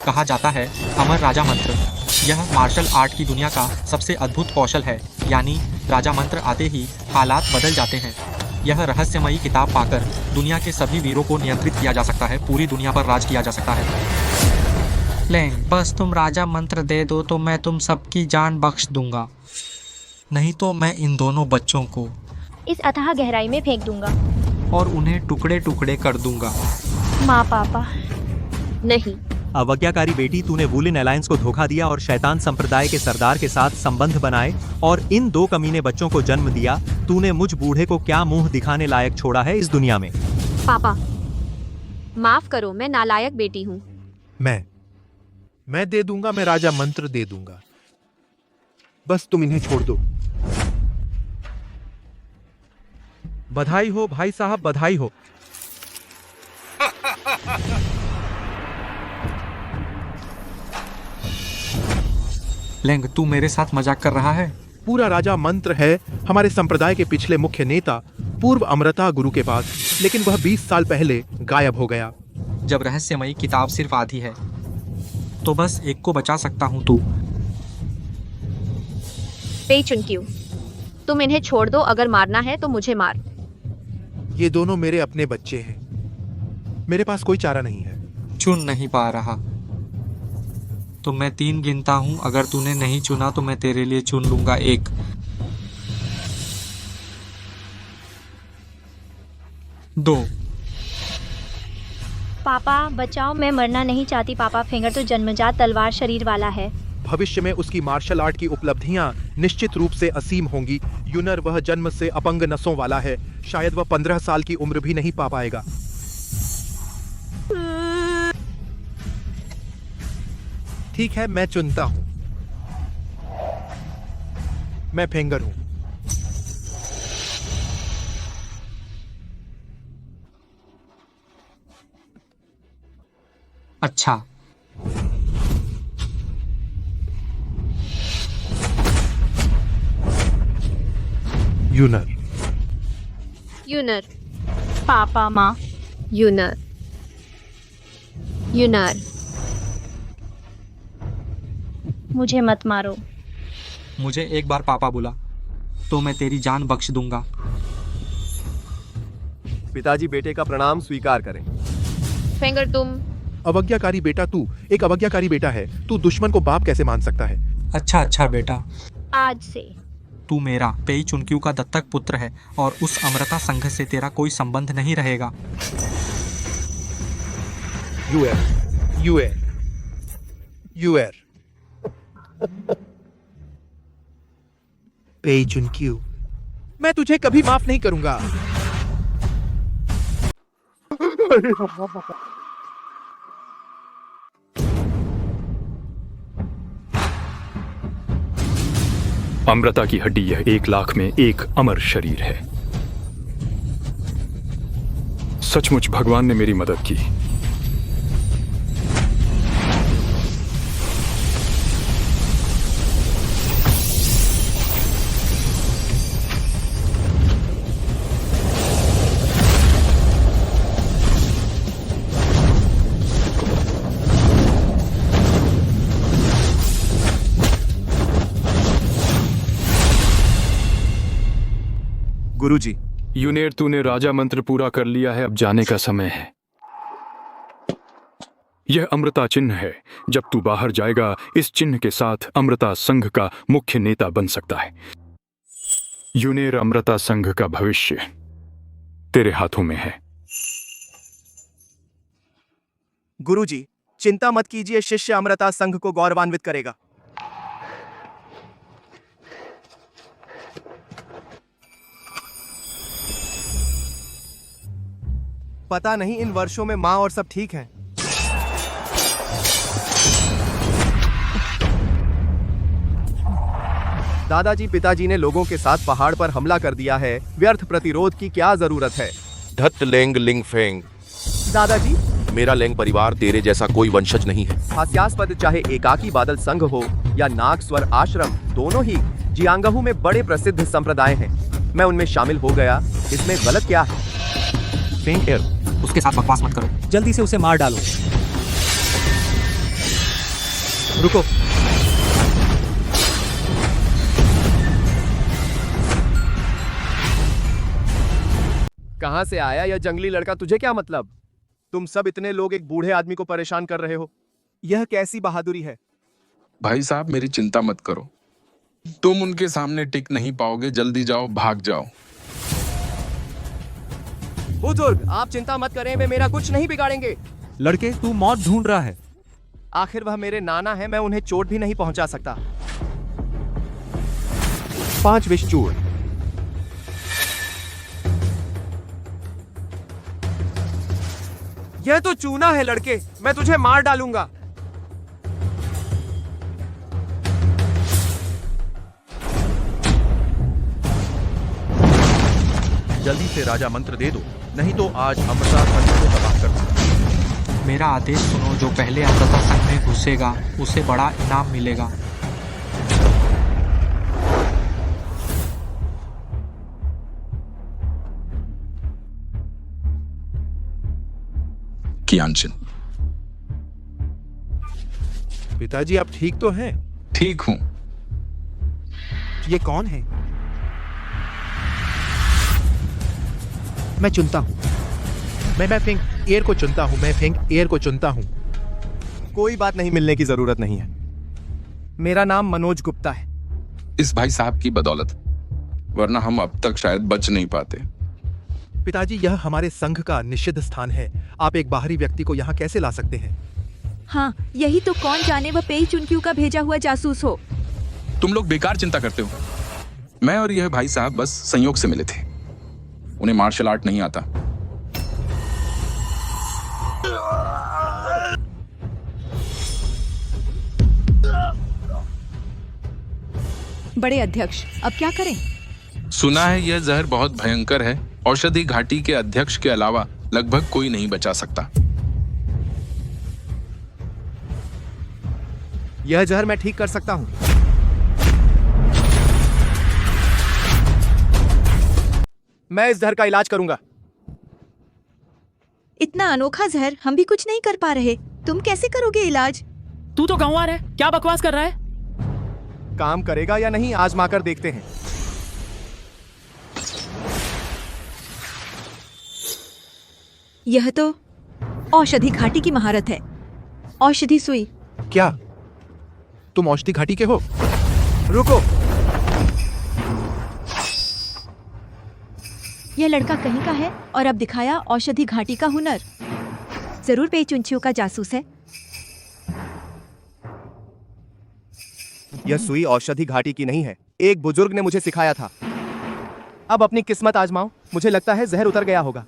कहा जाता है अमर राजा मंत्र। यह मार्शल आर्ट की दुनिया का सबसे अद्भुत कौशल है, यानी राजा मंत्र आते ही हालात बदल जाते हैं। यह रहस्यमयी किताब पाकर दुनिया के सभी वीरों को नियंत्रित किया जा सकता है, पूरी दुनिया पर राज किया जा सकता है। लेंग, बस तुम राजा मंत्र दे दो तो मैं तुम सबकी जान बख्श दूंगा, नहीं तो मैं इन दोनों बच्चों को इस अथाह गहराई में फेंक दूंगा और उन्हें टुकड़े टुकड़े कर दूंगा। माँ पापा। नहीं। अवज्ञाकारी बेटी, तूने वुलिन अलायंस को धोखा दिया और शैतान संप्रदाय के सरदार के साथ संबंध बनाए और इन 2 कमीने बच्चों को जन्म दिया। तूने मुझ बूढ़े को क्या मुंह दिखाने लायक छोड़ा है इस दुनिया में? पापा, माफ करो, मैं नालायक बेटी हूँ। मैं दे दूंगा, मैं राजा मंत्र दे दूंगा, बस तुम इन्हें छोड़ दो। बधाई हो भाई साहब, बधाई हो। लेंग, तू मेरे साथ मजाक कर रहा है? पूरा राजा मंत्र है हमारे संप्रदाय के पिछले मुख्य नेता पूर्व अमृता गुरु के पास, लेकिन वह 20 साल पहले गायब हो गया। जब रहस्यमयी किताब सिर्फ आधी है तो बस एक को बचा सकता हूँ तू। पेचुनक्यू, तुम इन्हें छोड़ दो, अगर मारना है तो मुझे मार। ये दोनों मेरे अपने बच्चे हैं, मेरे पास कोई चारा नहीं है। चुन नहीं पा रहा तो मैं 3 गिनता हूँ, अगर तूने नहीं चुना तो मैं तेरे लिए चुन लूंगा 1, 2। पापा बचाओ, मैं मरना नहीं चाहती पापा। फिंगर तो जन्मजात तलवार शरीर वाला है। भविष्य में उसकी मार्शल आर्ट की उपलब्धियां निश्चित रूप से असीम होंगी। यूनर वह जन्म से अपंग नसों वाला है, शायद वह 15 साल की उम्र भी नहीं पा पाएगा। ठीक है, मैं चुनता हूं, मैं फेंगर हूं। अच्छा, यूनर। यूनर। पापा माँ। यूनर। यूनर। मुझे मत मारो। मुझे एक बार पापा बुला तो मैं तेरी जान बख्श दूंगा। पिताजी बेटे का प्रणाम स्वीकार करें। फिंगर, तुम अवज्ञाकारी बेटा, तू एक अवज्ञाकारी बेटा है। तू दुश्मन को बाप कैसे मान सकता है? अच्छा बेटा, आज से तू मेरा पेई चुनक्यू का दत्तक पुत्र है और उस अमृता संघ से तेरा कोई संबंध नहीं रहेगा। यूएर पेई चुनक्यू, मैं तुझे कभी माफ नहीं करूंगा। अमृता की हड्डी, यह 1 लाख में एक अमर शरीर है। सचमुच भगवान ने मेरी मदद की। गुरुजी, यूनेर, तूने राजा मंत्र पूरा कर लिया है, अब जाने का समय है। यह अमृता चिन्ह है। जब तू बाहर जाएगा, इस चिन्ह के साथ अमृता संघ का मुख्य नेता बन सकता है। यूनेर, अमृता संघ का भविष्य तेरे हाथों में है। गुरुजी, चिंता मत कीजिए, शिष्य अमृता संघ को गौरवान्वित करेगा। पता नहीं इन वर्षों में माँ और सब ठीक हैं। दादाजी, पिताजी ने लोगों के साथ पहाड़ पर हमला कर दिया है। व्यर्थ प्रतिरोध की क्या जरूरत है? धत लेंग लिंगफेंग। दादाजी, मेरा लेंग परिवार तेरे जैसा कोई वंशज नहीं है। हास्यास्पद, चाहे एकाकी बादल संघ हो या नाग स्वर आश्रम, दोनों ही जियांगहू में बड़े प्रसिद्ध संप्रदाय हैं। मैं उनमें शामिल हो गया, इसमें गलत क्या है? फेंग एयर, उसके साथ बकवास मत करो, जल्दी से उसे मार डालो। रुको। कहाँ से आया यह जंगली लड़का? तुझे क्या मतलब? तुम सब इतने लोग एक बूढ़े आदमी को परेशान कर रहे हो। यह कैसी बहादुरी है? भाई साहब मेरी चिंता मत करो, तुम उनके सामने टिक नहीं पाओगे। जल्दी जाओ, भाग जाओ। बुजुर्ग, आप चिंता मत करें, वे मेरा कुछ नहीं बिगाड़ेंगे। लड़के, तू मौत ढूंढ रहा है। आखिर वह मेरे नाना है, मैं उन्हें चोट भी नहीं पहुंचा सकता। 5 विष चूर्ण। यह तो चूना है लड़के, मैं तुझे मार डालूंगा। जल्दी से राजा मंत्र दे दो, नहीं तो आज अमृता संघ को तबाह कर दूंगा। मेरा आदेश सुनो, जो पहले अमृता संघ में घुसेगा उसे बड़ा इनाम मिलेगा। कियांशिन, पिताजी आप ठीक तो हैं? ठीक हूं। ये कौन है? मैं चुनता हूं। मैं फेंग एयर को चुनता हूं। मैं फेंग एयर को चुनता हूं। कोई बात नहीं, मिलने की जरूरत नहीं है। मेरा नाम मनोज गुप्ता है। इस भाई साहब की बदौलत, वरना हम अब तक शायद बच नहीं पाते। पिताजी, यह हमारे संघ का निषिद्ध स्थान है। आप एक बाहरी व्यक्ति को यहाँ कैसे ला सकते हैं? हाँ, यही तो, कौन जाने वह पेई चुनक्यू का भेजा हुआ जासूस हो। तुम लोग बेकार चिंता करते हो। मैं और यह भाई साहब बस संयोग से मिले थे। उन्हें मार्शल आर्ट नहीं आता। बड़े अध्यक्ष, अब क्या करें? सुना है यह जहर बहुत भयंकर है। औषधि घाटी के अध्यक्ष के अलावा लगभग कोई नहीं बचा सकता। यह जहर मैं ठीक कर सकता हूं। मैं इस जहर का इलाज करूंगा। इतना अनोखा जहर हम भी कुछ नहीं कर पा रहे, तुम कैसे करोगे इलाज? तू तो गंवार है, क्या बकवास कर रहा है? काम करेगा या नहीं, आजमा कर देखते हैं। यह तो औषधि घाटी की महारत है। औषधि सुई। क्या तुम औषधि घाटी के हो? रुको। यह लड़का कहीं का है और अब दिखाया औषधि घाटी का हुनर। जरूर पेई चुनक्यू का जासूस है। यह सुई औषधि घाटी की नहीं है, एक बुजुर्ग ने मुझे सिखाया था। अब अपनी किस्मत आजमाओ। मुझे लगता है जहर उतर गया होगा।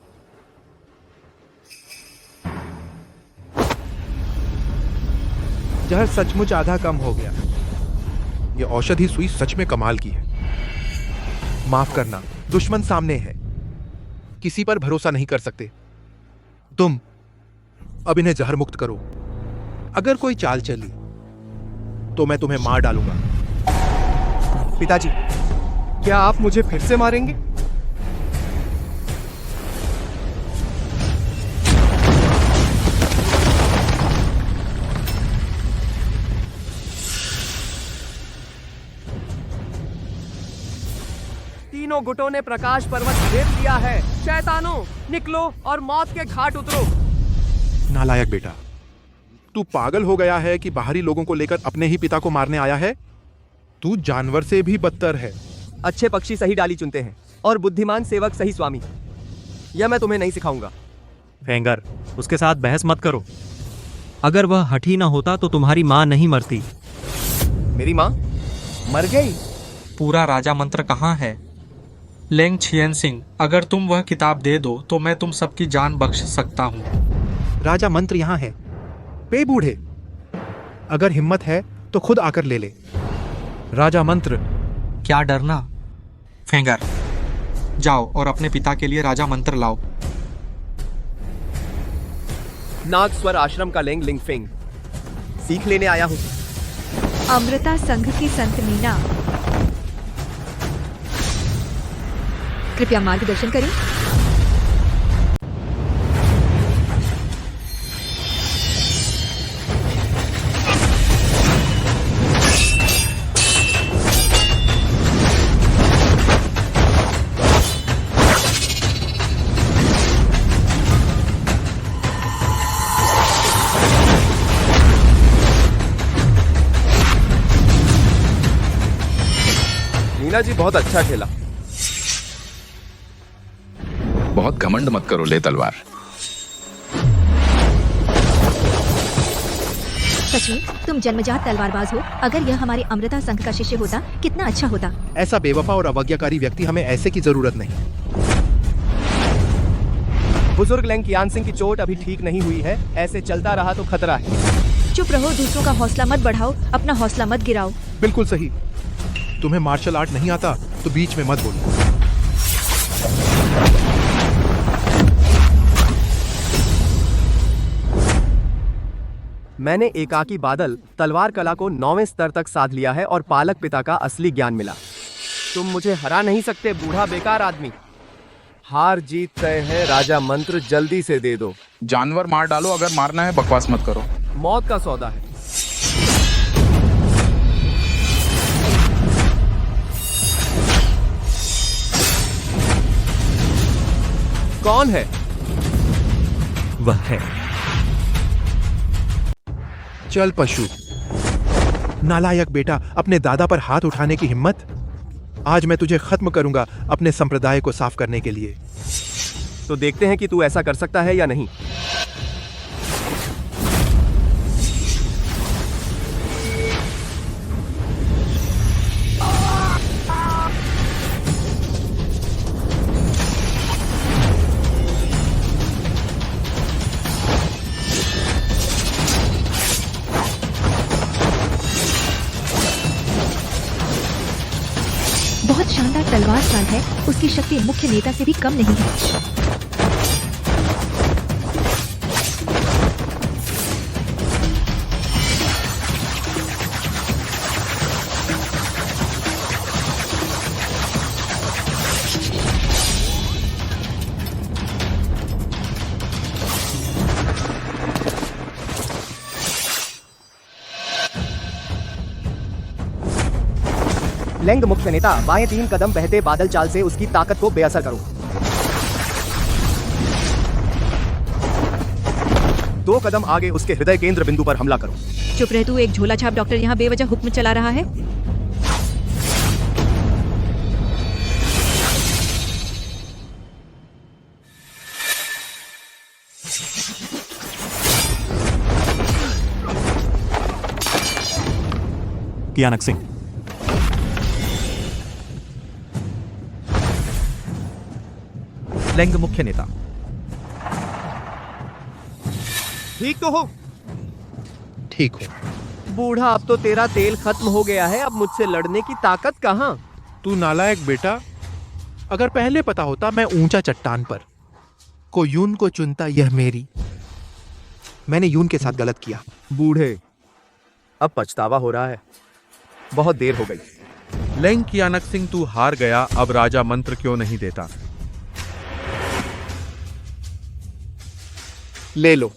जहर सचमुच आधा कम हो गया। ये औषधि सुई सच में कमाल की है। माफ करना, दुश्मन सामने है, किसी पर भरोसा नहीं कर सकते। तुम अब इन्हें जहर मुक्त करो। अगर कोई चाल चली तो मैं तुम्हें मार डालूंगा। पिताजी, क्या आप मुझे फिर से मारेंगे? तीनों गुटों ने प्रकाश पर्वत भेद लिया है। शैतानों, निकलो और मौत के घाट उतरो। नालायक बेटा, तू पागल हो गया है कि बाहरी लोगों को लेकर अपने ही पिता को मारने आया है? तू जानवर से भी बदतर है। अच्छे पक्षी सही डाली चुनते हैं और बुद्धिमान सेवक सही स्वामी। यह मैं तुम्हें नहीं सिखाऊंगा। फेंगर, उसके साथ बहस मत करो। अगर वह हठी ना होता तो तुम्हारी माँ नहीं मरती। मेरी माँ मर गई? पूरा राजा मंत्र कहाँ है? लेंग छियन सिंह, अगर तुम वह किताब दे दो तो मैं तुम सबकी जान बख्श सकता हूँ। राजा मंत्र यहाँ है। पे बूढ़े, अगर हिम्मत है तो खुद आकर ले ले। राजा मंत्र। क्या डरना? फेंगर, जाओ और अपने पिता के लिए राजा मंत्र लाओ। नागस्वर आश्रम का लेंग लिंगफेंग सीख लेने आया हूँ। अमृता संघ की संत मीना, कृपया मार्गदर्शन करें। पिताजी बहुत अच्छा खेला। बहुत घमंड मत करो, ले तलवार। सच में तुम जन्मजात तलवारबाज हो। अगर यह हमारे अमृता संघ का शिष्य होता कितना अच्छा होता। ऐसा बेवफा और अवज्ञाकारी व्यक्ति हमें ऐसे की जरूरत नहीं। बुजुर्ग लेंग कियान सिंह की चोट अभी ठीक नहीं हुई है, ऐसे चलता रहा तो खतरा है। चुप रहो, दूसरों का हौसला मत बढ़ाओ, अपना हौसला मत गिराओ। बिल्कुल सही। तुम्हें मार्शल आर्ट नहीं आता तो बीच में मत बोलो। मैंने एकाकी बादल तलवार कला को 9वें स्तर तक साध लिया है और पालक पिता का असली ज्ञान मिला। तुम मुझे हरा नहीं सकते, बूढ़ा बेकार आदमी। हार जीत तय है, राजा मंत्र जल्दी से दे दो। जानवर मार डालो, अगर मारना है बकवास मत करो। मौत का सौदा है। कौन है? वह है। चल पशु। नालायक बेटा, अपने दादा पर हाथ उठाने की हिम्मत। आज मैं तुझे खत्म करूंगा अपने संप्रदाय को साफ करने के लिए। तो देखते हैं कि तू ऐसा कर सकता है या नहीं। बहुत शानदार तलवार चाल है, उसकी शक्ति मुख्य नेता से भी कम नहीं है। लेंग मुख्य नेता, बाएं 3 कदम बहते बादल चाल से उसकी ताकत को बेअसर करो। 2 कदम आगे उसके हृदय केंद्र बिंदु पर हमला करो। चुप रह तू, एक झोला छाप डॉक्टर यहाँ बेवजह हुक्म चला रहा है। कियानक सिंह। लेंग मुख्य नेता। ठीक तो हो? ठीक हो। बूढ़ा, अब तो तेरा तेल खत्म हो गया है, अब मुझसे लड़ने की ताकत कहाँ? तू नालायक बेटा, अगर पहले पता होता मैं ऊंचा चट्टान पर को यून को चुनता, यह मेरी। मैंने यून के साथ गलत किया। बूढ़े, अब पछतावा हो रहा है, बहुत देर हो गई। लेंग कियानक सिंह, तू हार गया, अब राजा मंत्र क्यों नहीं देता? ले लो।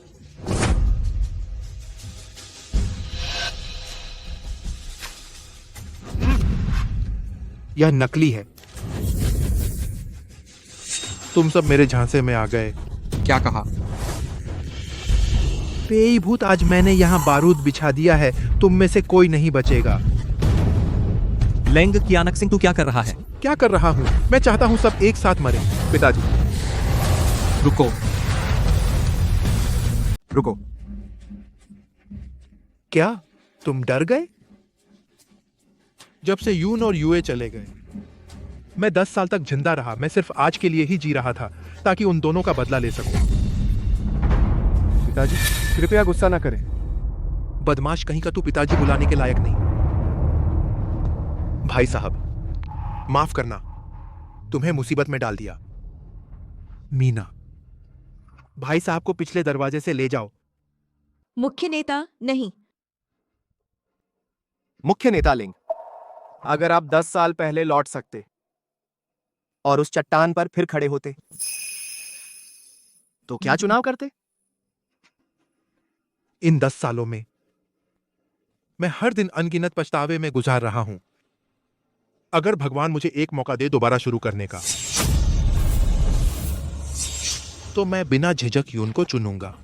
यह नकली है। तुम सब मेरे झांसे में आ गए। क्या कहा? पेई भूत, आज मैंने यहाँ बारूद बिछा दिया है, तुम में से कोई नहीं बचेगा। लेंग कियानक सिंह, तू क्या कर रहा है? क्या कर रहा हूँ? मैं चाहता हूँ सब एक साथ मरे। पिताजी रुको। रुको। क्या तुम डर गए? जब से यून और यूए चले गए मैं 10 साल तक जिंदा रहा। मैं सिर्फ आज के लिए ही जी रहा था, ताकि उन दोनों का बदला ले सकूं। पिताजी कृपया गुस्सा ना करें। बदमाश कहीं का, तू पिताजी बुलाने के लायक नहीं। भाई साहब, माफ करना, तुम्हें मुसीबत में डाल दिया। मीना, भाई साहब को पिछले दरवाजे से ले जाओ। मुख्य नेता नहीं। मुख्य नेता लेंग, अगर आप 10 साल पहले लौट सकते और उस चट्टान पर फिर खड़े होते तो क्या चुनाव करते? इन 10 सालों में मैं हर दिन अनगिनत पछतावे में गुजार रहा हूं। अगर भगवान मुझे एक मौका दे दोबारा शुरू करने का, तो मैं बिना झिझक यून को चुनूंगा।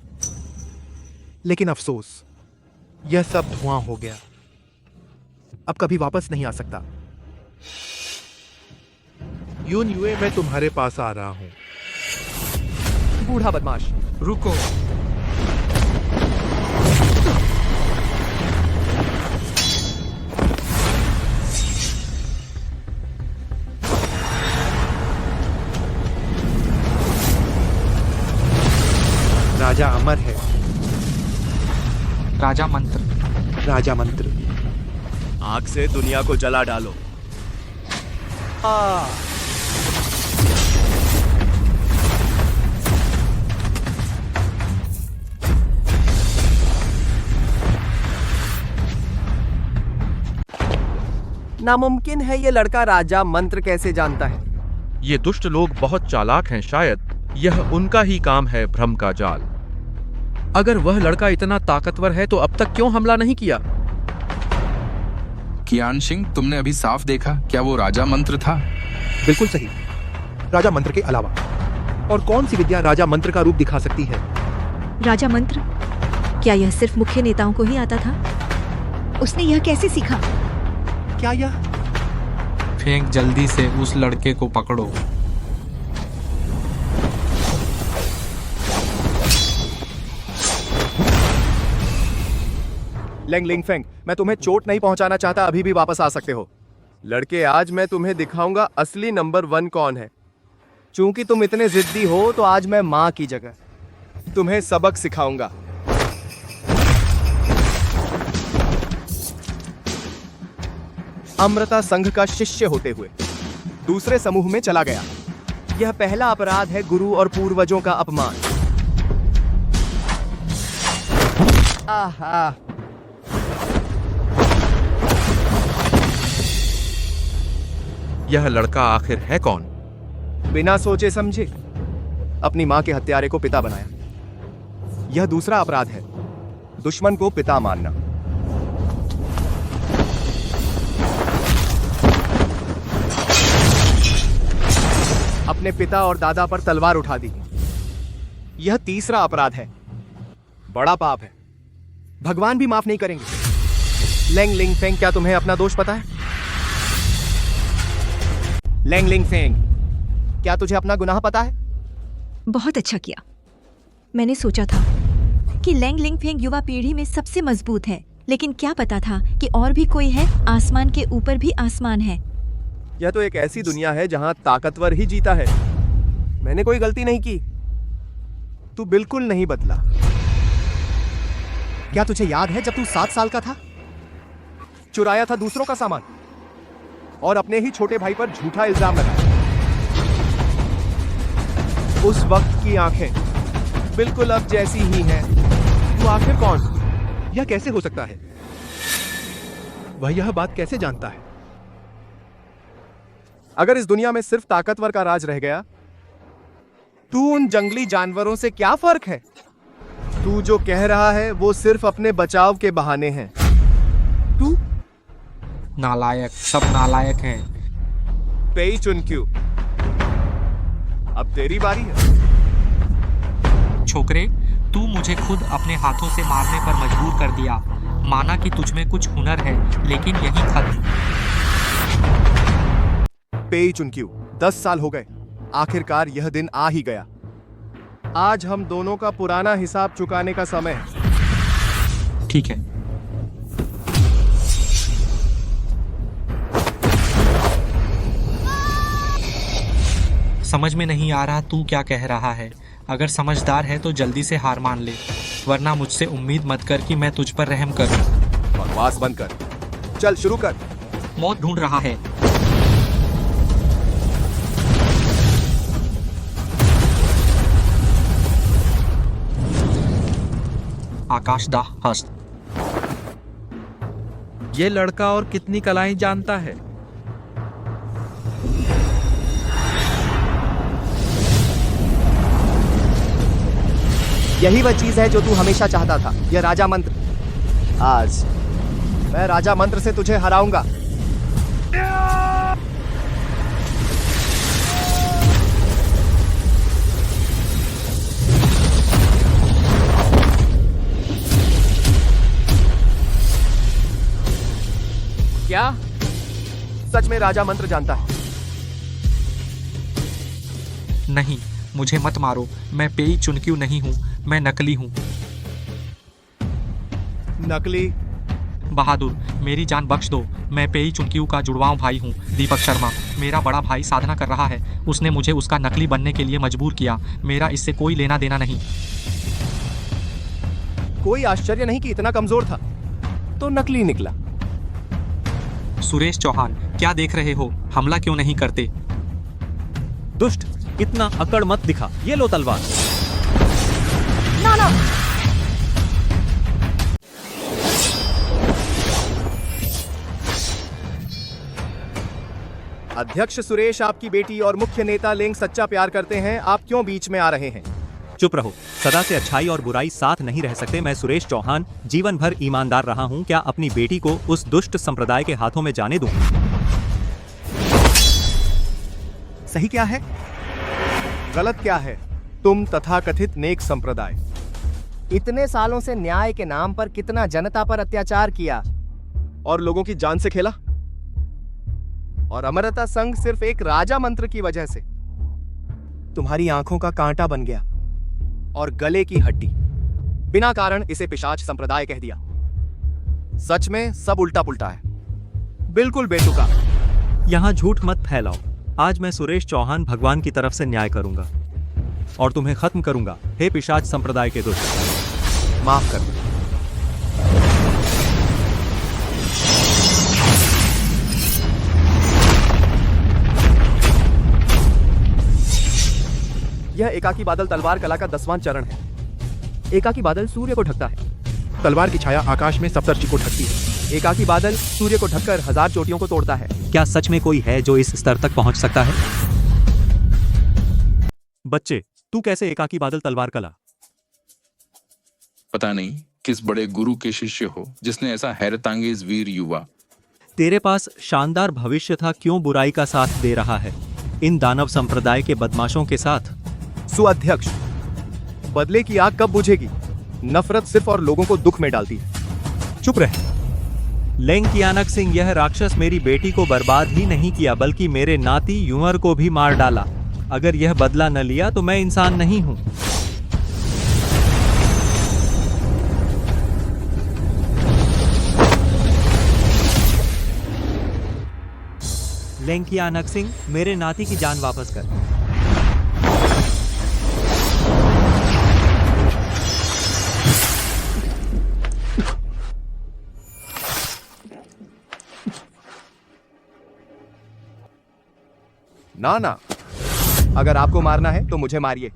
लेकिन अफसोस, यह सब धुआं हो गया, अब कभी वापस नहीं आ सकता। यून युए, मैं तुम्हारे पास आ रहा हूँ। बूढ़ा बदमाश। रुको। राजा अमर है। राजा मंत्र। राजा मंत्र। आग से दुनिया को जला डालो। नामुमकिन है, ये लड़का राजा मंत्र कैसे जानता है? ये दुष्ट लोग बहुत चालाक हैं, शायद यह उनका ही काम है, भ्रम का जाल। अगर वह लड़का इतना ताकतवर है तो अब तक क्यों हमला नहीं किया? कियान सिंह, तुमने अभी साफ देखा, क्या वो राजा मंत्र था? बिल्कुल सही। राजा मंत्र के अलावा और कौन सी विद्या राजा मंत्र का रूप दिखा सकती है? राजा मंत्र? क्या यह सिर्फ मुख्य नेताओं को ही आता था? उसने यह कैसे सीखा? क्या यह? फेंग, जल्दी से उस लड़के को पकड़ो। लेंग लिंग फेंग, मैं तुम्हें चोट नहीं पहुंचाना चाहता, अभी भी वापस आ सकते हो। लड़के, आज मैं तुम्हें दिखाऊंगा असली नंबर 1 कौन है। चूंकि तुम इतने जिद्दी हो तो आज मैं मां की जगह तुम्हें सबक सिखाऊंगा। अमृता संघ का शिष्य होते हुए दूसरे समूह में चला गया। यह पहला अपराध है गुरु और पूर्वजों का अपमान। आहा, यह लड़का आखिर है कौन? बिना सोचे समझे अपनी मां के हत्यारे को पिता बनाया। यह दूसरा अपराध है, दुश्मन को पिता मानना। अपने पिता और दादा पर तलवार उठा दी। यह तीसरा अपराध है, बड़ा पाप है, भगवान भी माफ नहीं करेंगे। लेंग लिंग फेंग, क्या तुम्हें अपना दोष पता है? लेंग लिंग फेंग, क्या तुझे अपना गुनाह पता है? बहुत अच्छा किया। मैंने सोचा था कि लैंग लिंग फेंग युवा पीढ़ी में सबसे मजबूत है, लेकिन क्या पता था कि और भी कोई है। आसमान के ऊपर भी आसमान है। यह तो एक ऐसी दुनिया है जहां ताकतवर ही जीता है। मैंने कोई गलती नहीं की, तू बिल्कुल नहीं बदला। क्या तुझे याद है जब तू 7 साल का था, चुराया था दूसरों का सामान और अपने ही छोटे भाई पर झूठा इल्जाम लगाया? उस वक्त की आंखें बिल्कुल अब जैसी ही हैं। तू आखिर कौन? यह कैसे हो सकता है? वह यह बात कैसे जानता है? अगर इस दुनिया में सिर्फ ताकतवर का राज रह गया, तू उन जंगली जानवरों से क्या फर्क है? तू जो कह रहा है वो सिर्फ अपने बचाव के बहाने हैं। तू नालायक, सब नालायक हैं। पेई चुनक्यू, अब तेरी बारी है। छोकरे, तू मुझे खुद अपने हाथों से मारने पर मजबूर कर दिया। माना कि तुझ में कुछ हुनर है, लेकिन यही खत्म। पेई चुनक्यू, 10 साल हो गए, आखिरकार यह दिन आ ही गया। आज हम दोनों का पुराना हिसाब चुकाने का समय है। ठीक है। समझ में नहीं आ रहा तू क्या कह रहा है। अगर समझदार है तो जल्दी से हार मान ले, वरना मुझसे उम्मीद मत कर कि मैं तुझ पर रहम करूं। बकवास बंद कर, चल शुरू कर। मौत ढूंढ रहा है। आकाश दाह हस्त। ये लड़का और कितनी कलाएं जानता है? यही वह चीज है जो तू हमेशा चाहता था, यह राजा मंत्र। आज मैं राजा मंत्र से तुझे हराऊंगा। क्या सच में राजा मंत्र जानता है? नहीं, मुझे मत मारो। मैं पेई चुनक्यू नहीं हूँ, मैं नकली हूँ। नकली? बहादुर, मेरी जान बख्श दो। मैं पेई चुनक्यू का जुड़वांव भाई हूँ, दीपक शर्मा। मेरा बड़ा भाई साधना कर रहा है। उसने मुझे उसका नकली बनने के लिए मजबूर किया। मेरा इससे कोई लेना देना नहीं। कोई आश्चर्य नहीं कि इतना कमजोर था, तो नकली निकला। सुरेश चौहान, क्या देख रहे हो? हमला क्यों नहीं करते? दुष्ट, इतना अकड़ मत दिखा। ये लो तलवार। ना ना। अध्यक्ष सुरेश आपकी बेटी और मुख्य नेता लेंग सच्चा प्यार करते हैं। आप क्यों बीच में आ रहे हैं? चुप रहो। सदा से अच्छाई और बुराई साथ नहीं रह सकते। मैं सुरेश चौहान जीवन भर ईमानदार रहा हूं। क्या अपनी बेटी को उस दुष्ट संप्रदाय के हाथों में जाने दूं? सही क्या है, गलत क्या है? तुम तथाकथित नेक संप्रदाय इतने सालों से न्याय के नाम पर कितना जनता पर अत्याचार किया और लोगों की जान से खेला, और अमरता संघ सिर्फ एक राजा मंत्र की वजह से तुम्हारी आंखों का कांटा बन गया और गले की हड्डी। बिना कारण इसे पिशाच संप्रदाय कह दिया। सच में सब उल्टा पुल्टा है, बिल्कुल बेतुका। यहां झूठ मत फैलाओ। आज मैं सुरेश चौहान भगवान की तरफ से न्याय करूंगा और तुम्हें खत्म करूंगा। हे पिशाच संप्रदाय के दुष्ट, माफ कर। यह एकाकी बादल तलवार कला का 10वां चरण है। एकाकी बादल सूर्य को ढकता है। तलवार की छाया आकाश में सप्तर्षि को ढकती है। एकाकी बादल सूर्य को ढककर 1000 चोटियों को तोड़ता है। क्या सच में कोई है जो इस स्तर तक पहुंच सकता है? बच्चे, तू कैसे एकाकी बादल तलवार कला? पता नहीं किस बड़े गुरु के शिष्य हो जिसने ऐसा हैरतांगेज वीर युवा। तेरे पास शानदार भविष्य था, क्यों बुराई का साथ दे रहा है इन दानव संप्रदाय के बदमाशों के साथ? सुअध्यक्ष, बदले की आग कब बुझेगी? नफरत सिर्फ और लोगों को दुख में डालती है। चुप रह। लेंग कियानक सिंह, यह राक्षस मेरी बेटी को बर्बाद ही नहीं किया बल्कि मेरे नाती यूमर को भी मार डाला। अगर यह बदला न लिया तो मैं इंसान नहीं हूं। लेंग कियानक सिंह, मेरे नाती की जान वापस कर। ना ना, अगर आपको मारना है तो मुझे मारिए।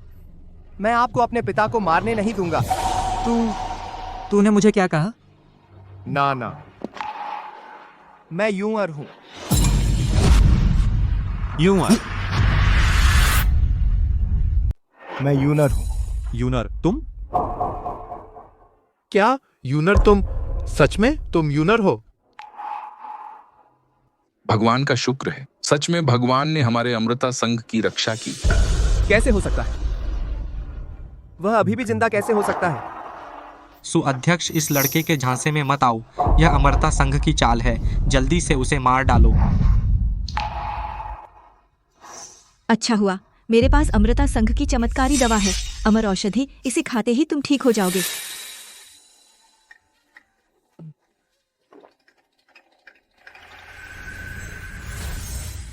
मैं आपको अपने पिता को मारने नहीं दूंगा। तूने मुझे क्या कहा? ना ना, मैं यूमर हूं। यूमर? मैं यूनर हूं। यूनर? तुम? क्या यूनर? तुम सच में तुम यूनर हो? भगवान का शुक्र है, सच में भगवान ने हमारे अमृता संघ की रक्षा की। कैसे हो सकता है? वह अभी भी जिंदा कैसे हो सकता है? सुअध्यक्ष, इस लड़के के झांसे में मत आओ। यह अमरता संघ की चाल है। जल्दी से उसे मार डालो। अच्छा हुआ, मेरे पास अमृता संघ की चमत्कारी दवा है, अमर औषधि। इसे खाते ही तुम ठीक हो जाओगे।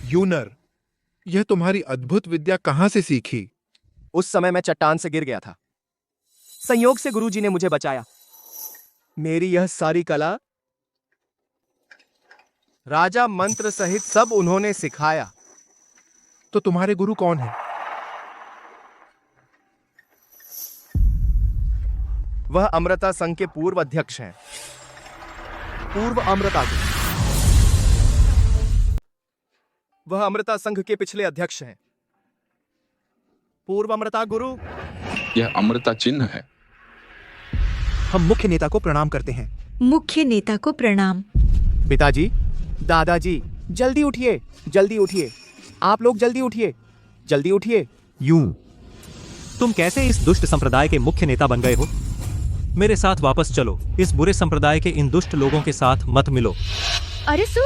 यूनर, यह तुम्हारी अद्भुत विद्या कहां से सीखी? उस समय मैं चट्टान से गिर गया था। संयोग से गुरुजी ने मुझे बचाया। मेरी यह सारी कला राजा मंत्र सहित सब उन्होंने सिखाया। तो तुम्हारे गुरु कौन है? वह अमृता संघ के पूर्व अध्यक्ष हैं, पूर्व अमृता गुरु। वह अमृता संघ के पिछले अध्यक्ष हैं, पूर्व अमृता गुरु। यह अमृता चिन्ह है। हम मुख्य नेता को प्रणाम करते हैं। मुख्य नेता को प्रणाम। पिताजी, दादाजी, जल्दी उठिए, जल्दी उठिए। आप लोग जल्दी उठिए, जल्दी उठिए। यूं? तुम कैसे इस दुष्ट संप्रदाय के मुख्य नेता बन गए हो? मेरे साथ वापस चलो। इस बुरे संप्रदाय के इन दुष्ट लोगों के साथ मत मिलो। अरे सु,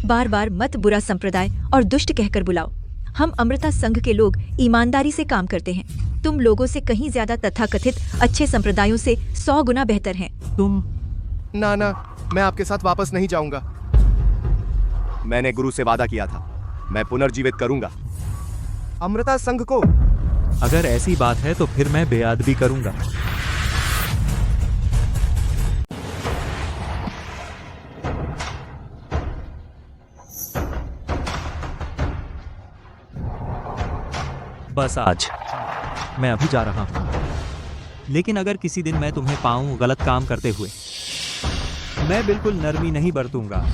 बार बार मत बुरा संप्रदाय और दुष्ट कहकर बुलाओ। हम अमृता संघ के लोग ईमानदारी से काम करते हैं। तुम लोगों से कहीं ज्यादा तथाकथित अच्छे संप्रदायों से 100 गुना बेहतर हैं। तुम ना, मैं आपके साथ वापस नहीं जाऊंगा। मैंने गुरु से वादा किया था, मैं पुनर्जीवित करूंगा अमृता संघ को। अगर ऐसी बात है तो फिर मैं बेअदबी करूंगा। बस आज मैं अभी जा रहा हूं, लेकिन अगर किसी दिन मैं तुम्हें पाऊं गलत काम करते हुए, मैं बिल्कुल नरमी नहीं बरतूंगा।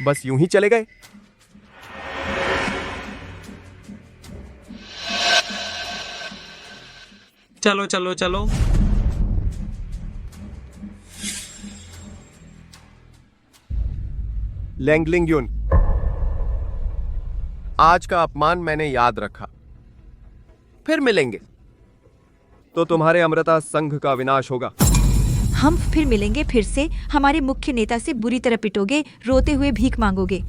बस यूं ही चले गए। चलो चलो चलो। लैंगलिंग यून, आज का अपमान मैंने याद रखा। फिर मिलेंगे तो तुम्हारे अमृता संघ का विनाश होगा। हम फिर मिलेंगे, फिर से हमारे मुख्य नेता से बुरी तरह पिटोगे, रोते हुए भीख मांगोगे।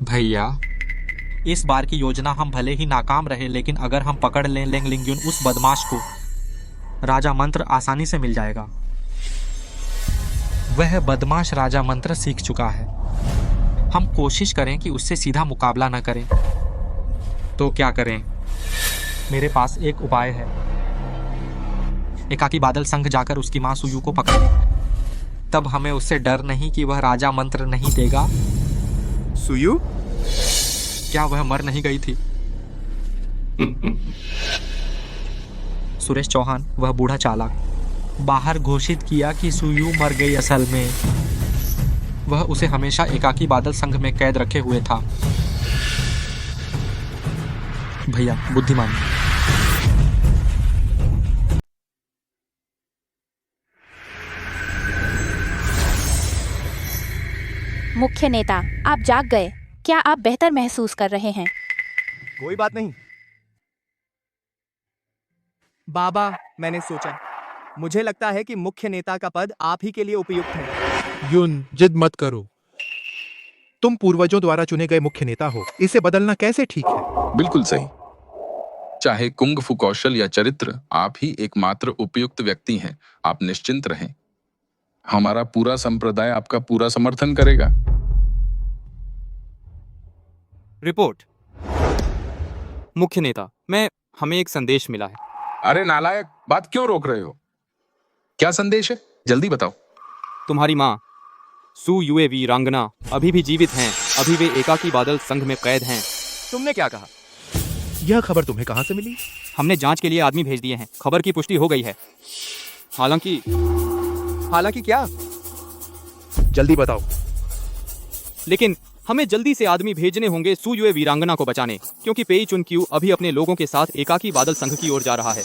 भैया, इस बार की योजना हम भले ही नाकाम रहे, लेकिन अगर हम पकड़ लें लैंगलिंग उस बदमाश को, राजा मंत्र आसानी से मिल जाएगा। वह बदमाश राजा मंत्र सीख चुका है। हम कोशिश करें कि उससे सीधा मुकाबला न करें। तो क्या करें? मेरे पास एक उपाय है। एकाकी बादल संघ जाकर उसकी मां सुयू को पकड़े। तब हमें उससे डर नहीं कि वह राजा मंत्र नहीं देगा। सुयू? क्या वह मर नहीं गई थी? सुरेश चौहान, वह बूढ़ा चालाक, बाहर घोषित किया कि सुयू मर गई। असल में वह उसे हमेशा एकाकी बादल संघ में कैद रखे हुए था। भैया बुद्धिमान। मुख्य नेता, आप जाग गए। क्या आप बेहतर महसूस कर रहे हैं? कोई बात नहीं बाबा, मैंने सोचा, मुझे लगता है कि मुख्य नेता का पद आप ही के लिए उपयुक्त है। युन, जिद मत करो। तुम पूर्वजों द्वारा चुने गए मुख्य नेता हो, इसे बदलना कैसे ठीक है? बिल्कुल सही। चाहे कुंग फू कौशल या चरित्र, आप ही एकमात्र उपयुक्त व्यक्ति हैं। आप निश्चिंत रहें, हमारा पूरा संप्रदाय आपका पूरा समर्थन करेगा। रिपोर्ट। मुख्य नेता, हमें एक संदेश मिला है। अरे नालायक, बात क्यों रोक रहे हो? क्या संदेश है? जल्दी बताओ। तुम्हारी माँ सु युए वीरांगना अभी भी जीवित हैं। अभी वे एकाकी बादल संघ में कैद हैं। तुमने क्या कहा? यह खबर तुम्हें कहां से मिली? हमने जांच के लिए आदमी भेज दिए हैं। खबर की पुष्टि हो गई है। हालांकि क्या? जल्दी बताओ। लेकिन हमें जल्दी से आदमी भेजने होंगे सु युए वीरांगना को बचाने, क्योंकि पेई चुन क्यू अभी अपने लोगों के साथ एकाकी बादल संघ की ओर जा रहा है,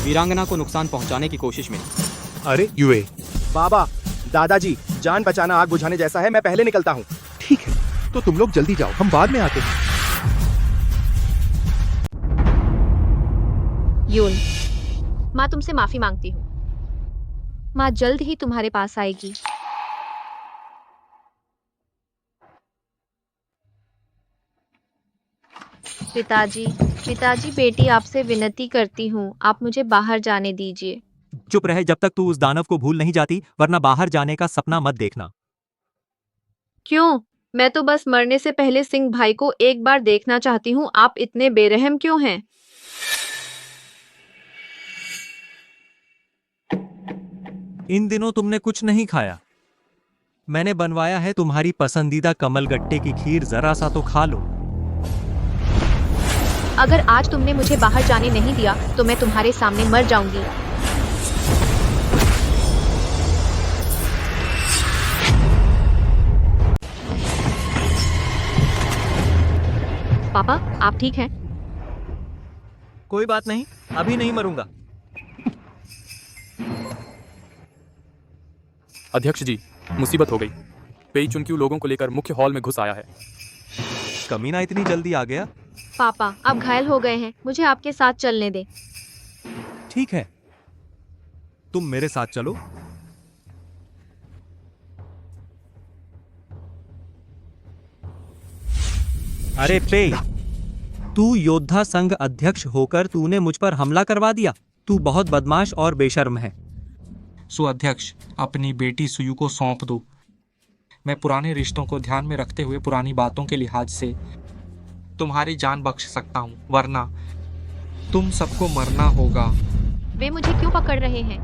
वीरांगना को नुकसान पहुंचाने की कोशिश में। अरे युए। बाबा, दादाजी, जान बचाना आग बुझाने जैसा है। मैं पहले निकलता हूँ। ठीक है, तो तुम लोग जल्दी जाओ, हम बाद में आते हैं। यून, माँ तुमसे माफी मांगती हूँ। माँ जल्द ही तुम्हारे पास आएगी। पिताजी, बेटी आपसे विनती करती हूँ, आप मुझे बाहर जाने दीजिए। चुप रहे जब तक तू उस दानव को भूल नहीं जाती, वरना बाहर जाने का सपना मत देखना। क्यों? मैं तो बस मरने से पहले सिंह भाई को एक बार देखना चाहती हूँ। आप इतने बेरहम क्यों हैं? इन दिनों तुमने कुछ नहीं खाया। मैंने बनवाया है तुम्हारी पसंदीदा कमलगट्टे की खीर, जरा सा तो खा लो। अगर आज तुमने मुझे बाहर जाने नहीं दिया तो मैं तुम्हारे सामने मर जाऊंगी। पापा, आप ठीक हैं? कोई बात नहीं, अभी नहीं मरूंगा। अध्यक्ष जी, मुसीबत हो गई। पेई चुनक्यू लोगों को लेकर मुख्य हॉल में घुस आया है। कमीना इतनी जल्दी आ गया? पापा आप घायल हो गए हैं, मुझे आपके साथ चलने दे। ठीक है, तुम मेरे साथ चलो। अरे पे, तू योद्धा संघ अध्यक्ष होकर तूने मुझ पर हमला करवा दिया। तू बहुत बदमाश और बेशर्म है। सुअध्यक्ष, अपनी बेटी सुयु को सौंप दो। मैं पुराने रिश्तों को ध्यान में रखते हुए पुरानी बातों के लिहाज से तुम्हारी जान बख्श सकता हूँ, वरना तुम सबको मरना होगा। वे मुझे क्यों पकड़ रहे हैं?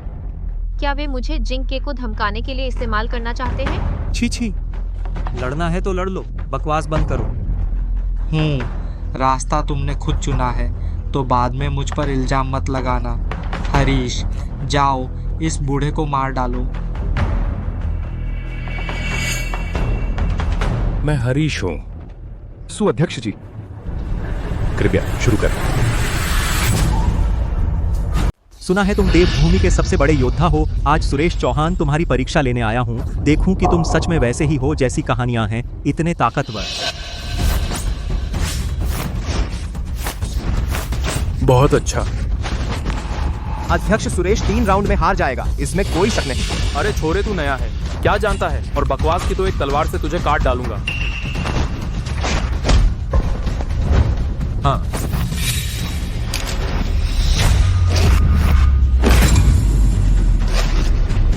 क्या वे मुझे जिंके को धमकाने के लिए इस्तेमाल करना चाहते हैं? छी छी, लड़ना है तो लड़ लो, बकवास बंद करो। रास्ता तुमने खुद चुना है, तो बाद में मुझ पर इल्जाम मत लगाना। हरीश, जाओ इस बूढ़े को मार डालो। मैं हरीश हूं। सुअध्यक्ष जी, कृपया शुरू करें। सुना है तुम देवभूमि के सबसे बड़े योद्धा हो। आज सुरेश चौहान तुम्हारी परीक्षा लेने आया हूँ, देखूं कि तुम सच में वैसे ही हो जैसी कहानियां हैं, इतने ताकतवर। बहुत अच्छा। अध्यक्ष सुरेश 3 राउंड में हार जाएगा, इसमें कोई शक नहीं। अरे छोरे, तू नया है, क्या जानता है? और बकवास की तो एक तलवार से तुझे काट डालूंगा। हाँ,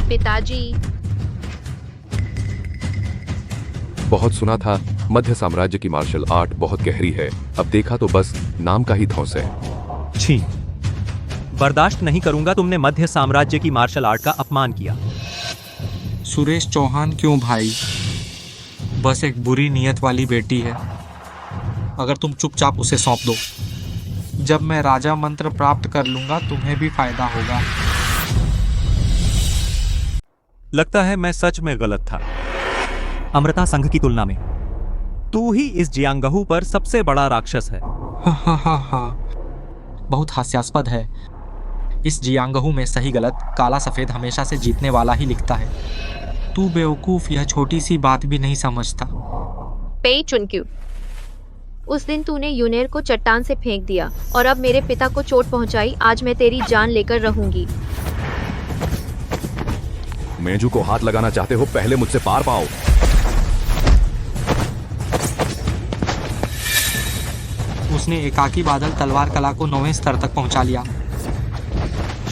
पिताजी, बहुत सुना था मध्य साम्राज्य की मार्शल आर्ट बहुत गहरी है, अब देखा तो बस नाम का ही धौंस है। छी, बर्दाश्त नहीं करूंगा। तुमने मध्य साम्राज्य की मार्शल आर्ट का अपमान किया। सुरेश चौहान क्यों भाई? बस एक बुरी नीयत वाली बेटी है। अगर तुम चुपचाप उसे सौंप दो, जब मैं राजा मंत्र प्राप्त कर लूंगा तुम्हें भी फायदा होगा। लगता है मैं सच में गलत था। अमृता संघ की तुलना में तू ही इस जियांगहू पर सबसे बड़ा राक्षस है। हा, बहुत हास्यास्पद है। इस जियांगहू में सही गलत, काला सफेद हमेशा से जीतने वाला ही लिखता है। तू बेवकूफ यह छोटी सी बात भी नहीं समझता। पेई चुनक्यू, उस दिन तूने यूनेर को चट्टान से फेंक दिया और अब मेरे पिता को चोट पहुंचाई। आज मैं तेरी जान लेकर रहूंगी। मेजू को हाथ लगाना चाहते हो, पहले मुझसे पार पाओ। उसने एकाकी बादल तलवार कला को 9वें स्तर तक पहुंचा लिया।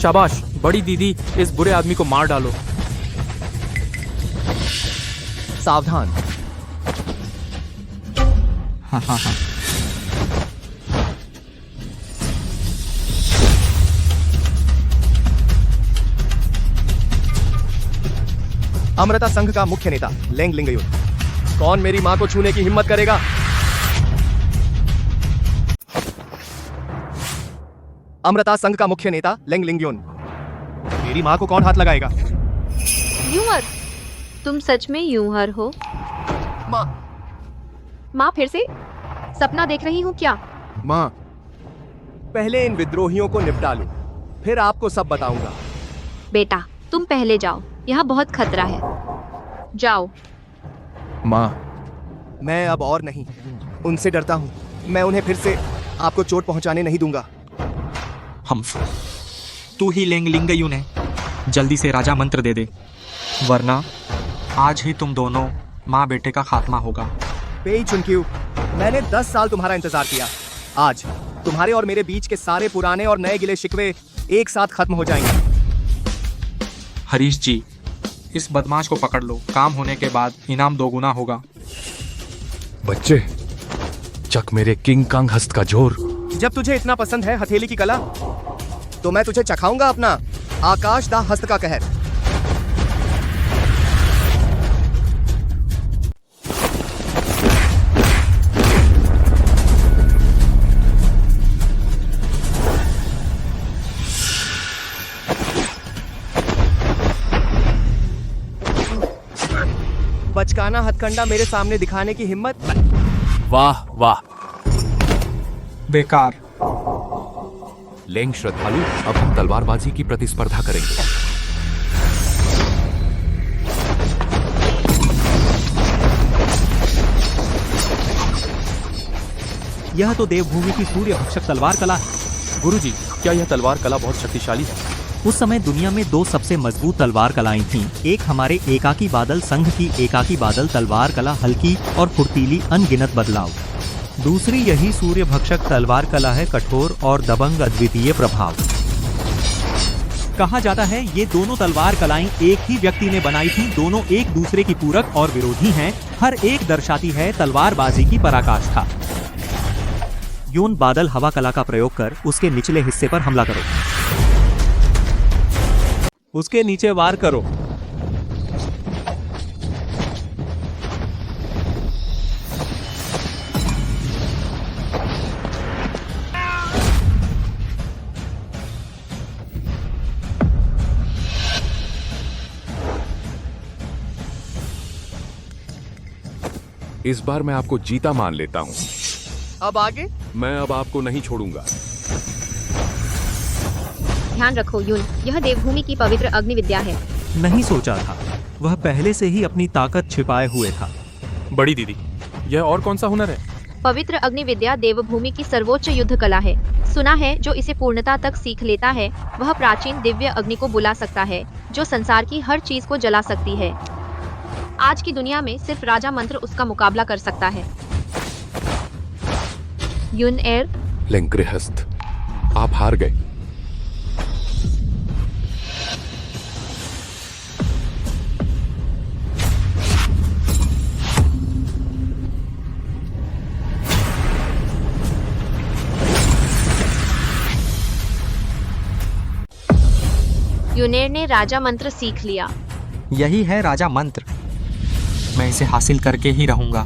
शाबाश बड़ी दीदी, इस बुरे आदमी को मार डालो। सावधान। हाँ। अमृता संघ का मुख्य नेता लेंग लिंगयुन, कौन मेरी मां को छूने की हिम्मत करेगा? अमृता संघ का मुख्य नेता लेंग लिंगयुन, मेरी मां को कौन हाथ लगाएगा? यूहर, तुम सच में यूहर हो? माँ फिर से सपना देख रही हूँ क्या? मां, पहले इन विद्रोहियों को निपटा लो, फिर आपको सब बताऊंगा। बेटा तुम पहले जाओ, यहाँ बहुत खतरा है। जाओ। माँ, मैं अब और नहीं उनसे डरता हूँ। मैं उन्हें फिर से आपको चोट पहुंचाने नहीं दूंगा। तू ही लेंग लिंगयुन है, जल्दी से राजा मंत्र दे दे, वरना आज ही तुम दोनों माँ बेटे का खात्मा होगा। पेई चुनक्यू, मैंने 10 साल तुम्हारा इंतजार किया। आज तुम्हारे और मेरे बीच के सारे पुराने और नए गिले शिकवे एक साथ खत्म हो जाएंगे। हरीश जी, इस बदमाश को पकड़ लो, काम होने के बाद इनाम 2 गुना होगा। बच्चे, चक मेरे किंग कांग हस्त का जोर। जब तुझे इतना पसंद है हथेली की कला, तो मैं तुझे चखाऊंगा अपना आकाश दा हस्त का कहर। बचकाना हथकंडा मेरे सामने दिखाने की हिम्मत? वाह वाह, बेकार। लेंग श्रद्धालु, अब हम तलवारबाजी की प्रतिस्पर्धा करेंगे। यह तो देवभूमि की सूर्य भक्षक तलवार कला है। गुरुजी, क्या यह तलवार कला बहुत शक्तिशाली है? उस समय दुनिया में दो सबसे मजबूत तलवार कलाएं थीं। एक हमारे एकाकी बादल संघ की एकाकी बादल तलवार कला, हल्की और फुर्तीली अनगिनत बदलाव। दूसरी यही सूर्य भक्षक तलवार कला है, कठोर और दबंग अद्वितीय प्रभाव। कहा जाता है ये दोनों तलवार कलाएं एक ही व्यक्ति ने बनाई थी। दोनों एक दूसरे की पूरक और विरोधी हैं। हर एक दर्शाती है तलवारबाजी की पराकाष्ठा। यून बादल हवा कला का प्रयोग कर उसके निचले हिस्से पर हमला करो। उसके नीचे वार करो। इस बार मैं आपको जीता मान लेता हूँ। अब आगे? मैं अब आपको नहीं छोड़ूंगा। ध्यान रखो यून, यह देवभूमि की पवित्र अग्नि विद्या है। नहीं सोचा था, वह पहले से ही अपनी ताकत छिपाए हुए था। बड़ी दीदी, यह और कौन सा हुनर है? पवित्र अग्नि विद्या देवभूमि की सर्वोच्च युद्ध कला है। सुना है जो इसे पूर्णता तक सीख लेता है वह प्राचीन दिव्य अग्नि को बुला सकता है, जो संसार की हर चीज को जला सकती है। आज की दुनिया में सिर्फ राजा मंत्र उसका मुकाबला कर सकता है। यून एर, लेंगृहस्थ, आप हार गए। यूनेर ने राजा मंत्र सीख लिया। यही है राजा मंत्र। मैं इसे हासिल करके ही रहूंगा।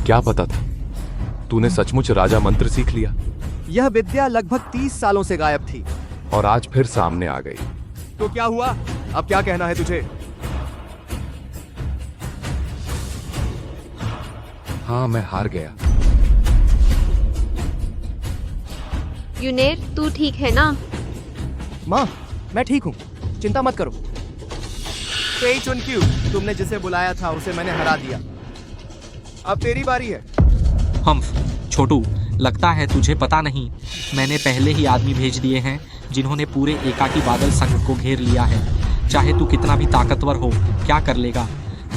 क्या पता था तूने सचमुच राजा मंत्र सीख लिया। यह विद्या लगभग 30 सालों से गायब थी और आज फिर सामने आ गई। तो क्या हुआ? अब क्या कहना है तुझे? हाँ, मैं हार गया। यूनेर, तू ठीक है ना? माँ, मैं ठीक हूँ, चिंता मत करो। पेई चुनक्यू, तुमने जिसे बुलाया था उसे मैंने हरा दिया। अब तेरी बारी है। हम्फ, छोटू, लगता है तुझे पता नहीं, मैंने पहले ही आदमी भेज दिए हैं जिन्होंने पूरे एकाकी बादल संघ को घेर लिया है। चाहे तू कितना भी ताकतवर हो, क्या कर लेगा?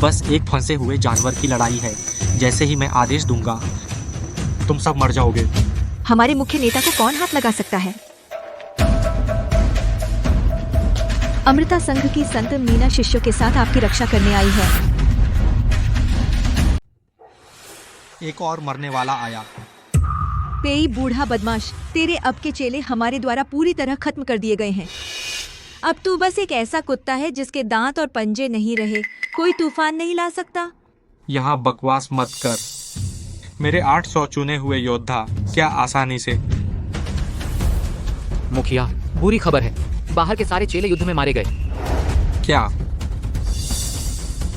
बस एक फंसे हुए जानवर की लड़ाई है। जैसे ही मैं आदेश दूंगा तुम सब मर जाओगे। हमारे मुख्य नेता को कौन हाथ लगा सकता है? अमृता संघ की संत मीना शिष्यों के साथ आपकी रक्षा करने आई है। एक और मरने वाला आया। पेई बूढ़ा बदमाश, तेरे अब के चेले हमारे द्वारा पूरी तरह खत्म कर दिए गए हैं। अब तू बस एक ऐसा कुत्ता है जिसके दांत और पंजे नहीं रहे। कोई तूफान नहीं ला सकता। यहाँ बकवास मत कर। मेरे 800 चुने हुए योद्धा क्या आसानी से। मुखिया, बुरी खबर है, बाहर के सारे चेले युद्ध में मारे गए। क्या?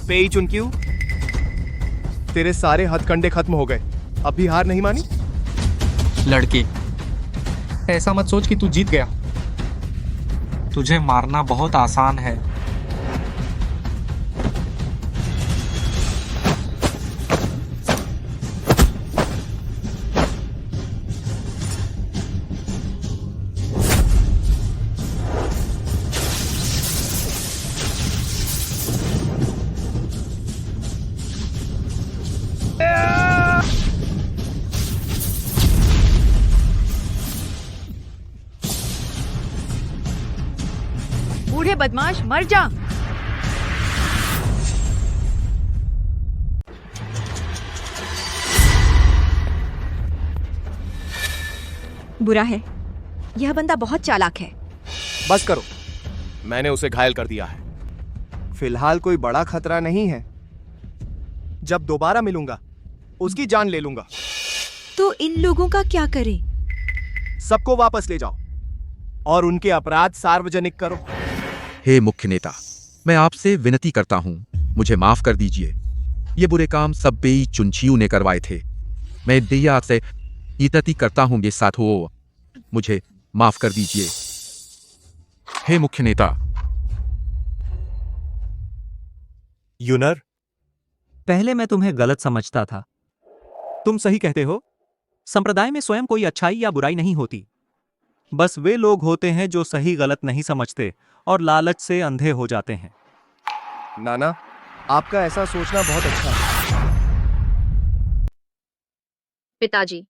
पेई चुनक्यू, तेरे सारे हथकंडे खत्म हो गए। अब भी हार नहीं मानी? लड़के, ऐसा मत सोच कि तू जीत गया। तुझे मारना बहुत आसान है। बूढ़े बदमाश, मर जा। बुरा है, यह बंदा बहुत चालाक है। बस करो, मैंने उसे घायल कर दिया है। फिलहाल कोई बड़ा खतरा नहीं है। जब दोबारा मिलूंगा उसकी जान ले लूंगा। तो इन लोगों का क्या करें? सबको वापस ले जाओ और उनके अपराध सार्वजनिक करो। हे मुख्य नेता, मैं आपसे विनती करता हूँ, मुझे माफ कर दीजिए। ये बुरे काम सब पेई चुनचियू ने करवाए थे। मैं दिया से विनती करता हूँ ये साथों, मुझे माफ कर दीजिए। हे मुख्य नेता। यूनर, पहले मैं तुम्हें गलत समझता था। तुम सही कहते हो, संप्रदाय में स्वयं कोई अच्छाई या बुराई नहीं होती। बस वे लोग होते हैं जो सही गलत नहीं समझते और लालच से अंधे हो जाते हैं। नाना, आपका ऐसा सोचना बहुत अच्छा है। पिताजी,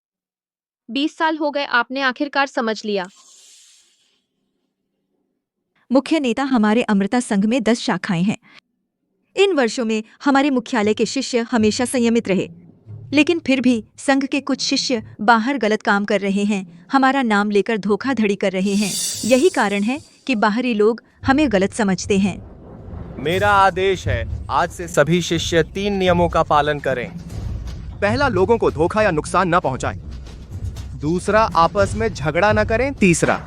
20 साल हो गए, आपने आखिरकार समझ लिया। मुख्य नेता, हमारे अमृता संघ में 10 शाखाएं हैं। इन वर्षों में हमारे मुख्यालय के शिष्य हमेशा संयमित रहे, लेकिन फिर भी संघ के कुछ शिष्य बाहर गलत काम कर रहे हैं, हमारा नाम लेकर धोखाधड़ी कर रहे हैं। यही कारण है कि बाहरी लोग हमें गलत समझते हैं। मेरा आदेश है, आज से सभी शिष्य 3 नियमों का पालन करें। पहला, लोगों को धोखा या नुकसान न पहुंचाएं। दूसरा, आपस में झगड़ा न करें। तीसरा,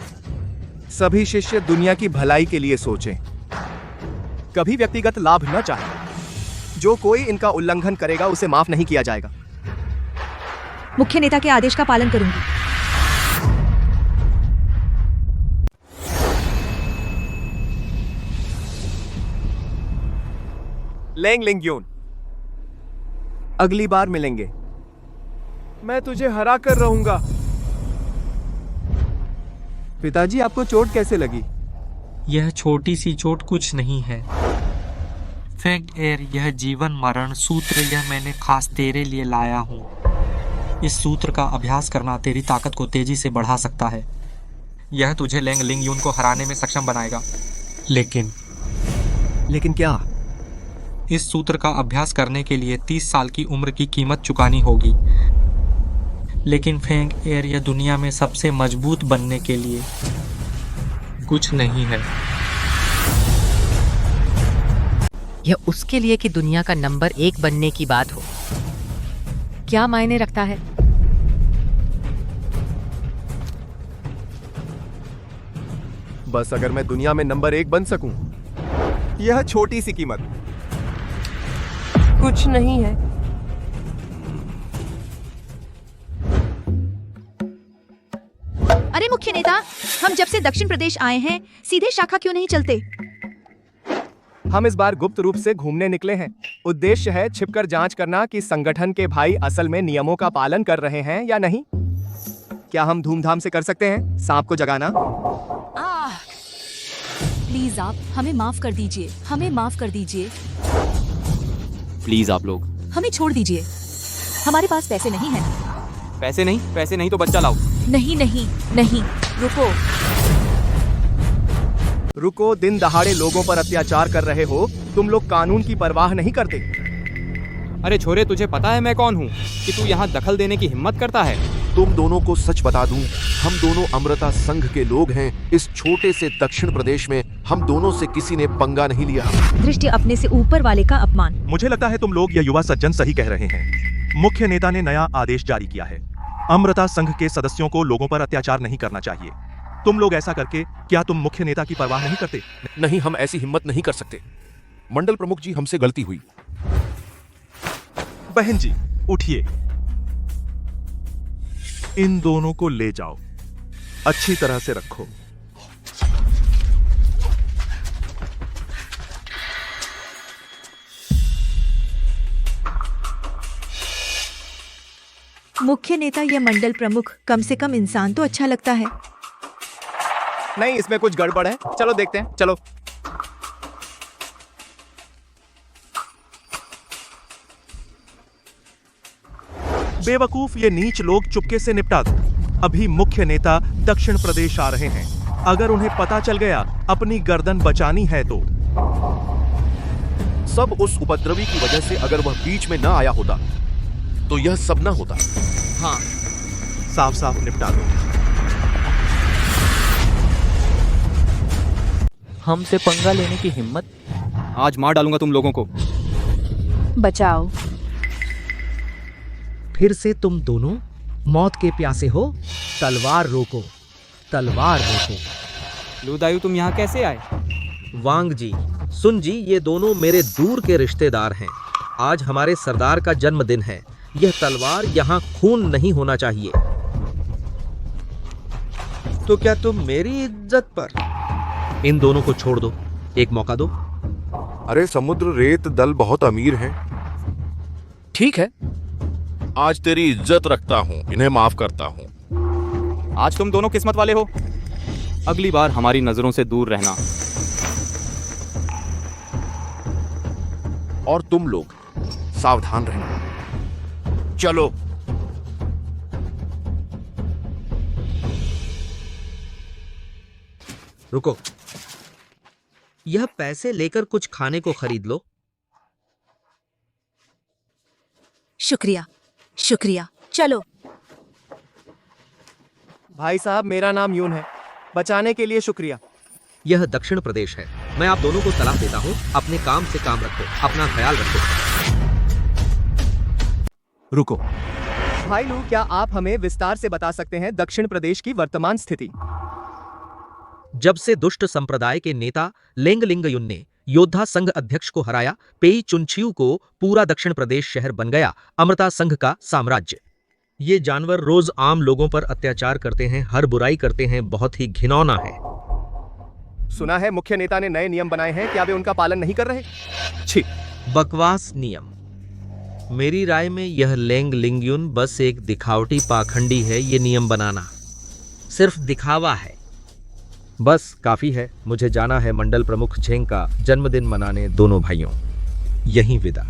सभी शिष्य दुनिया की भलाई के लिए सोचें, कभी व्यक्तिगत लाभ न चाहें। जो कोई इनका उल्लंघन करेगा उसे माफ नहीं किया जाएगा। मुख्य नेता के आदेश का पालन करूंगी। लेंग लिंग्यून, अगली बार मिलेंगे। मैं तुझे हरा कर रहूंगा। पिताजी, आपको चोट कैसे लगी? यह छोटी सी चोट कुछ नहीं है फेंग एर, यह जीवन मरण सूत्र यह मैंने खास तेरे लिए लाया हूँ। इस सूत्र का अभ्यास करना तेरी ताकत को तेजी से बढ़ा सकता है। यह तुझे लेंग लिंग यून को हराने में सक्षम बनाएगा। लेकिन क्या? इस सूत्र का अभ्यास करने के लिए 30 साल की उम्र की कीमत चुकानी होगी। लेकिन फेंग एर, यह दुनिया में सबसे मजबूत बनने के लिए कुछ नहीं है। यह उसके लिए कि दुनिया का नंबर 1 बनने की बात हो, क्या मायने रखता है? बस अगर मैं दुनिया में नंबर 1 बन सकूं, यह छोटी सी कीमत कुछ नहीं है। अरे मुख्य नेता, हम जब से दक्षिण प्रदेश आए हैं, सीधे शाखा क्यों नहीं चलते? हम इस बार गुप्त रूप से घूमने निकले हैं। उद्देश्य है छिपकर जांच करना कि संगठन के भाई असल में नियमों का पालन कर रहे हैं या नहीं। क्या हम धूमधाम से कर सकते हैं सांप को जगाना? प्लीज आप हमें माफ कर दीजिए, हमें माफ कर दीजिए। प्लीज आप लोग हमें छोड़ दीजिए, हमारे पास पैसे नहीं हैं। पैसे नहीं तो बच्चा लाओ। नहीं नहीं नहीं, रुको, दिन दहाड़े लोगों पर अत्याचार कर रहे हो, तुम लोग कानून की परवाह नहीं करते। अरे छोरे, तुझे पता है मैं कौन हूँ कि तू यहाँ दखल देने की हिम्मत करता है? तुम दोनों को सच बता दूं, हम दोनों अमृता संघ के लोग हैं। इस छोटे से दक्षिण प्रदेश में हम दोनों से किसी ने पंगा नहीं लिया। दृष्टि अपने से ऊपर वाले का अपमान। मुझे लगता है तुम लोग, यह युवा सज्जन सही कह रहे हैं। मुख्य नेता ने नया आदेश जारी किया है। अमृता संघ के सदस्यों को लोगों पर अत्याचार नहीं करना चाहिए। तुम लोग ऐसा करके क्या तुम मुख्य नेता की परवाह नहीं करते? नहीं, हम ऐसी हिम्मत नहीं कर सकते। मंडल प्रमुख जी, हमसे गलती हुई। बहन जी, उठिए, इन दोनों को ले जाओ, अच्छी तरह से रखो। मुख्य नेता या मंडल प्रमुख, कम से कम इंसान तो अच्छा लगता है। नहीं, इसमें कुछ गड़बड़ है। चलो देखते हैं, चलो। बेवकूफ, ये नीच लोग चुपके से निपटा दो। अभी मुख्य नेता दक्षिण प्रदेश आ रहे हैं। अगर उन्हें पता चल गया अपनी गर्दन बचानी है तो। सब उस उपद्रवी की वजह से अगर वह बीच में ना आया होता तो यह सब ना होता। हाँ, साफ साफ निपटा दो। हमसे पंगा लेने की हिम्मत? आज मार डालूंगा तुम लोगों को। बचाओ। फिर से तुम दोनों मौत के प्यासे हो। तलवार रोको, तलवार रोको। लूदायु, तुम यहाँ कैसे आए? वांग जी, सुन जी, ये दोनों मेरे दूर के रिश्तेदार हैं। आज हमारे सरदार का जन्मदिन है। यह तलवार यहाँ खून नहीं होना चाहिए। तो क्या तुम मेरी इज्जत पर? इन दोनों को छोड़ दो, एक मौका दो। अरे समुद्र रेत दल बहुत अमीर हैं। ठीक है, आज तेरी इज्जत रखता हूँ, इन्हें माफ करता हूँ। आज तुम दोनों किस्मत वाले हो। अगली बार हमारी नजरों से दूर रहना। और तुम लोग सावधान रहना। चलो। रुको, यह पैसे लेकर कुछ खाने को खरीद लो। शुक्रिया, शुक्रिया। चलो। भाई साहब, मेरा नाम यून है। बचाने के लिए शुक्रिया। यह दक्षिण प्रदेश है। मैं आप दोनों को सलाह देता हूँ, अपने काम से काम रखो, अपना ख्याल रखो। रुको भाई लू, क्या आप हमें विस्तार से बता सकते हैं दक्षिण प्रदेश की वर्तमान स्थिति? जब से दुष्ट संप्रदाय के नेता लेंगलिंगयुन ने योद्धा संघ अध्यक्ष को हराया, पेई चुनछियू को पूरा दक्षिण प्रदेश शहर बन गया अमृता संघ का साम्राज्य। ये जानवर रोज आम लोगों पर अत्याचार करते हैं, हर बुराई करते हैं, बहुत ही घिनौना है। सुना है मुख्य नेता ने नए नियम बनाए हैं, क्या वे उनका पालन नहीं कर रहे? छी! बकवास नियम। मेरी राय में यह लेंगलिंगयुन बस एक दिखावटी पाखंडी है। ये नियम बनाना सिर्फ दिखावा है। बस काफी है, मुझे जाना है मंडल प्रमुख झेंग का जन्मदिन मनाने। दोनों भाइयों, यहीं विदा।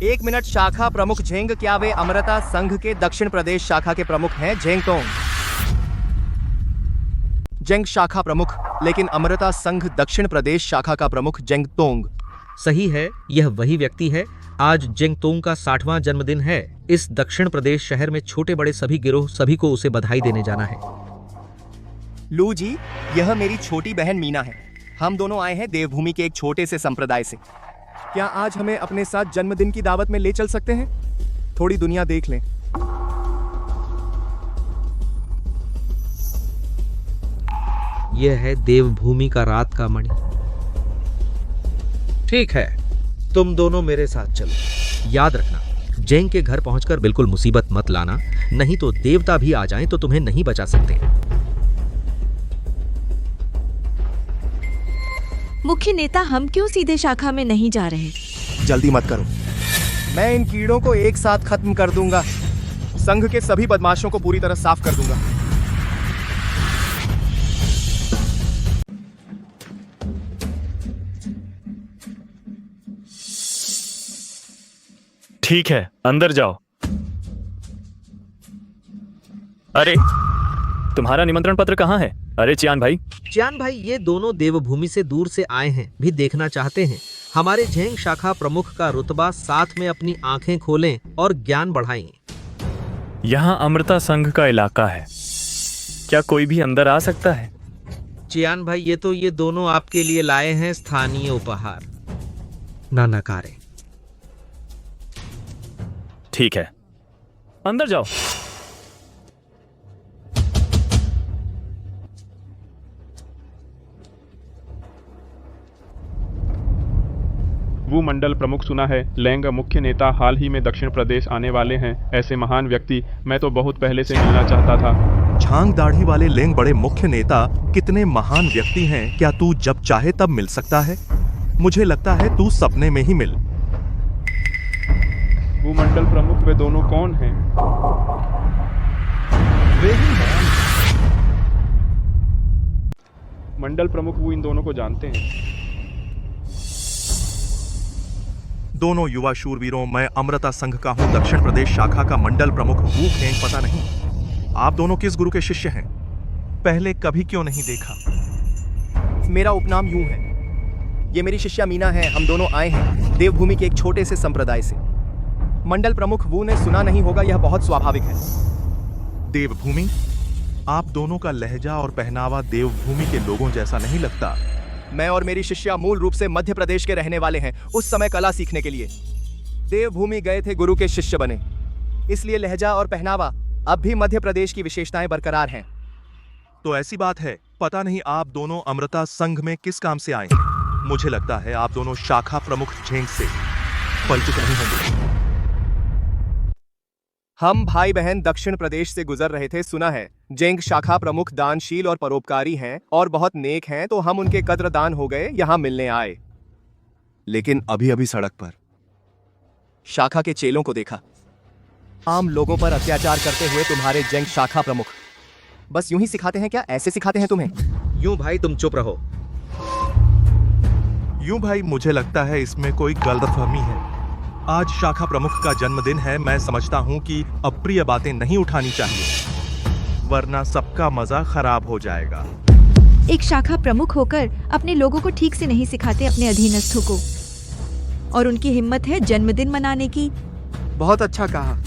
1 मिनट, शाखा प्रमुख झेंग, क्या वे अमृता संघ के दक्षिण प्रदेश शाखा के प्रमुख हैं? झेंगतोंग जेंग शाखा प्रमुख, लेकिन अमृता संघ दक्षिण प्रदेश शाखा का प्रमुख जेंगतोंग। सही है, यह वही व्यक्ति है। आज जेंगतोंग का 60वां जन्मदिन है। इस दक्षिण प्रदेश शहर में छोटे बड़े सभी गिरोह सभी को उसे बधाई देने जाना है। लू जी, यह मेरी छोटी बहन मीना है। हम दोनों आए हैं देवभूमि के एक छोटे से संप्रदाय से। क्या आज हमें अपने साथ जन्मदिन की दावत में ले चल सकते हैं? थोड़ी दुनिया देख लें। यह है देवभूमि का रात का मणि। ठीक है, तुम दोनों मेरे साथ चलो। याद रखना, जेंग के घर पहुंचकर बिल्कुल मुसीबत मत लाना, नहीं तो देवता भी आ जाएं तो तुम्हें नहीं बचा सकते। मुख्य नेता, हम क्यों सीधे शाखा में नहीं जा रहे? जल्दी मत करो, मैं इन कीड़ों को एक साथ खत्म कर दूंगा। संघ के सभी बदमाशों को पूरी तरह साफ कर दूंगा। ठीक है, अंदर जाओ। अरे, तुम्हारा निमंत्रण पत्र कहाँ है? अरे चियान भाई। चियान भाई, ये दोनों देवभूमि से दूर से आए हैं, भी देखना चाहते हैं। हमारे झेंग शाखा प्रमुख का रुतबा, साथ में अपनी आंखें खोलें और ज्ञान बढ़ाएं। यहाँ अमृता संघ का इलाका है, क्या कोई भी अंदर आ सकता है? चियान भाई, ये दोनों आपके लिए लाए हैं स्थानीय उपहार। ना नकारे। ठीक है, अंदर जाओ। वो मंडल प्रमुख सुना है लेंग मुख्य नेता हाल ही में दक्षिण प्रदेश आने वाले हैं। ऐसे महान व्यक्ति मैं तो बहुत पहले से मिलना चाहता था। झांग दाढ़ी वाले लेंग बड़े मुख्य नेता कितने महान व्यक्ति हैं। क्या तू जब चाहे तब मिल सकता है? मुझे लगता है तू सपने में ही मिल। वो मंडल प्रमुख वे दोनों कौन हैं? वे ही हैं। मंडल प्रमुख वो इन दोनों को जानते हैं। दोनों युवा शूरवीरों, मैं अमृता संघ का हूं, दक्षिण प्रदेश शाखा का मंडल प्रमुख वू खेंग। पता नहीं आप दोनों किस गुरु के शिष्य हैं? पहले कभी क्यों नहीं देखा? मेरा उपनाम यूं है। ये मेरी शिष्या मीना है। हम दोनों आए हैं देवभूमि के एक छोटे से संप्रदाय से। मंडल प्रमुख वू ने सुना नहीं होगा, यह बहुत स्वाभाविक है। देवभूमि? आप दोनों का लहजा और पहनावा देवभूमि के लोगों जैसा नहीं लगता। मैं और मेरी शिष्या मूल रूप से मध्य प्रदेश के रहने वाले हैं। उस समय कला सीखने के लिए देवभूमि गए थे, गुरु के शिष्य बने, इसलिए लहजा और पहनावा अब भी मध्य प्रदेश की विशेषताएं बरकरार हैं। तो ऐसी बात है, पता नहीं आप दोनों अमृता संघ में किस काम से आए। मुझे लगता है आप दोनों शाखा प्रमुख झेंग से परिचित नहीं होंगे। हम भाई बहन दक्षिण प्रदेश से गुजर रहे थे। सुना है जेंग शाखा प्रमुख दानशील और परोपकारी हैं और बहुत नेक हैं, तो हम उनके कद्रदान हो गए, यहां मिलने आए। लेकिन अभी अभी सड़क पर शाखा के चेलों को देखा। आम लोगों पर अत्याचार करते हुए तुम्हारे जंग शाखा प्रमुख बस यूं ही सिखाते हैं क्या? ऐसे सिखाते हैं तुम्हें? यूं भाई तुम चुप रहो। यूं भाई मुझे लगता है इसमें कोई गलतफहमी है। आज शाखा प्रमुख का जन्मदिन है। मैं समझता हूं कि अप्रिय बातें नहीं उठानी चाहिए, वरना सबका मजा खराब हो जाएगा। एक शाखा प्रमुख होकर अपने लोगों को ठीक से नहीं सिखाते अपने अधीनस्थों को, और उनकी हिम्मत है जन्मदिन मनाने की। बहुत अच्छा कहा।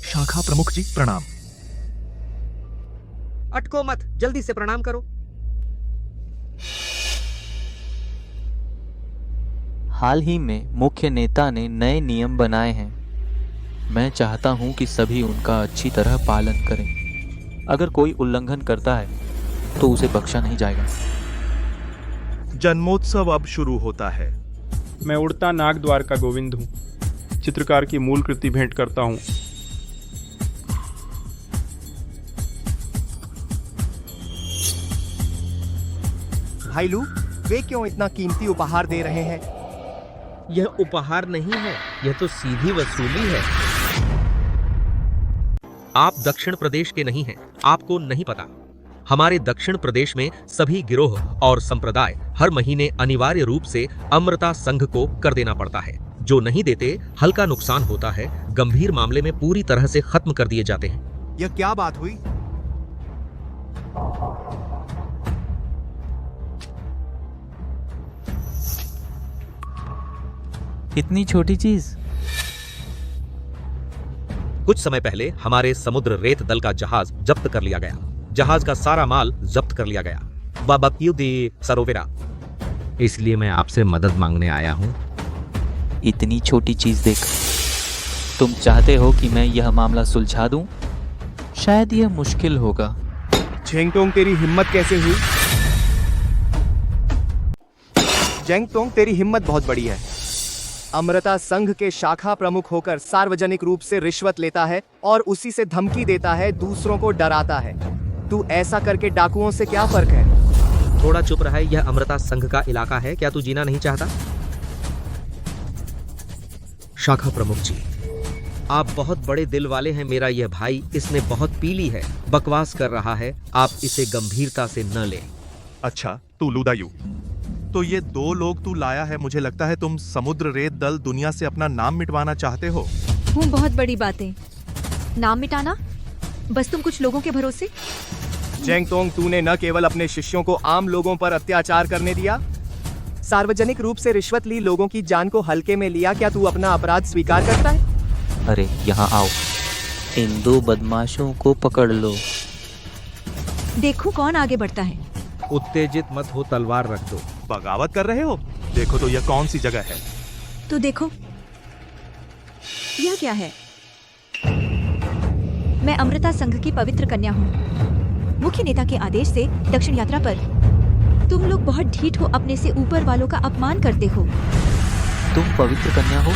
शाखा प्रमुख जी प्रणाम। अटको मत, जल्दी से प्रणाम करो। हाल ही में मुख्य नेता ने नए नियम बनाए हैं। मैं चाहता हूं कि सभी उनका अच्छी तरह पालन करें। अगर कोई उल्लंघन करता है तो उसे बख्शा नहीं जाएगा। जन्मोत्सव अब शुरू होता है। मैं उड़ता नाग द्वार का गोविंद हूँ। चित्रकार की मूल कृति भेंट करता हूँ। भाई लू, वे क्यों इतना कीमती उपहार दे रहे हैं? यह उपहार नहीं है, यह तो सीधी वसूली है। आप दक्षिण प्रदेश के नहीं हैं, आपको नहीं पता। हमारे दक्षिण प्रदेश में सभी गिरोह और संप्रदाय हर महीने अनिवार्य रूप से अमृता संघ को कर देना पड़ता है। जो नहीं देते, हल्का नुकसान होता है, गंभीर मामले में पूरी तरह से खत्म कर दिए जाते हैं। यह क्या बात हुई? इतनी छोटी चीज। कुछ समय पहले हमारे समुद्र रेत दल का जहाज जब्त कर लिया गया। जहाज का सारा माल जब्त कर लिया गया। बाबा क्यों दी सरोवेरा, इसलिए मैं आपसे मदद मांगने आया हूँ। इतनी छोटी चीज देख तुम चाहते हो कि मैं यह मामला सुलझा दूं? शायद यह मुश्किल होगा। जेंगटोंग, तेरी हिम्मत कैसे हुई? जेंगटोंग, तेरी हिम्मत बहुत बड़ी है। अमृता संघ के शाखा प्रमुख होकर सार्वजनिक रूप से रिश्वत लेता है और उसी से धमकी देता है, दूसरों को डराता है। तू ऐसा करके डाकुओं से क्या फर्क है? थोड़ा चुप रहा है, यह अमृता संघ का इलाका है। क्या तू जीना नहीं चाहता? शाखा प्रमुख जी, आप बहुत बड़े दिल वाले हैं। मेरा यह भाई, इसने बहुत पीली है, बकवास कर रहा है। आप इसे गंभीरता से न लें। अच्छा, तू लूदायू, तो ये दो लोग तू लाया है। मुझे लगता है तुम समुद्र रेत दल दुनिया से अपना नाम मिटवाना चाहते हो। बहुत बड़ी बातें। नाम मिटाना? बस तुम कुछ लोगों के भरोसे? जेंगटोंग, तूने न केवल अपने शिष्यों को आम लोगों पर अत्याचार करने दिया, सार्वजनिक रूप से रिश्वत ली, लोगों की जान को हल्के में लिया। क्या तू अपना अपराध स्वीकार करता है? अरे यहाँ आओ, इन दो बदमाशों को पकड़ लो। देखो कौन आगे बढ़ता है। उत्तेजित मत हो, तलवार रख दो। बगावत कर रहे हो? देखो तो यह कौन सी जगह है। तो देखो यह क्या है। मैं अमृता संघ की पवित्र कन्या हूँ। मुख्य नेता के आदेश से दक्षिण यात्रा पर तुम लोग बहुत ढीठ हो, अपने से ऊपर वालों का अपमान करते हो। तुम पवित्र कन्या हो?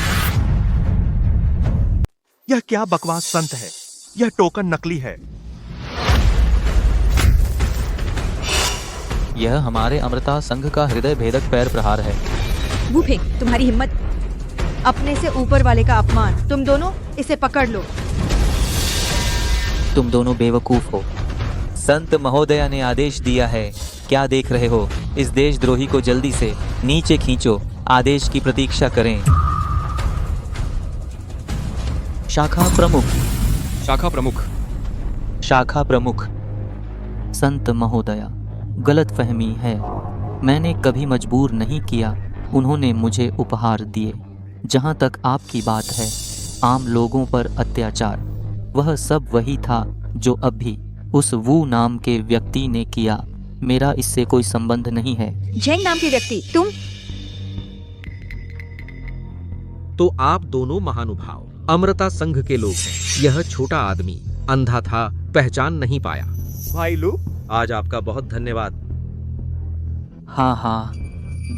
यह क्या बकवास संत है? यह टोकन नकली है। यह हमारे अमृता संघ का हृदय भेदक पैर प्रहार है। वो फेंक, तुम्हारी हिम्मत, अपने से ऊपर वाले का अपमान। तुम दोनों इसे पकड़ लो। तुम दोनों बेवकूफ हो। संत महोदया ने आदेश दिया है। क्या देख रहे हो? इस देशद्रोही को जल्दी से नीचे खींचो। आदेश की प्रतीक्षा करें। शाखा प्रमुख। शाखा प्रमुख। शाखा प्रमुख। संत महोदया, गलत फहमी है। मैंने कभी मजबूर नहीं किया। उन्होंने मुझे उपहार दिए। जहाँ तक आपकी बात है, आम लोगों पर अत्याचार, वह सब वही था जो अभी उस वू नाम के व्यक्ति ने किया। मेरा इससे कोई संबंध नहीं है। जेंग नाम के व्यक्ति, तुम? तो आप दोनों महानुभाव अमृता संघ के लोग हैं। यह छोटा आदमी अंधा था, पहचान नहीं पाया। भाई लू, आज आपका बहुत धन्यवाद। हाँ हाँ,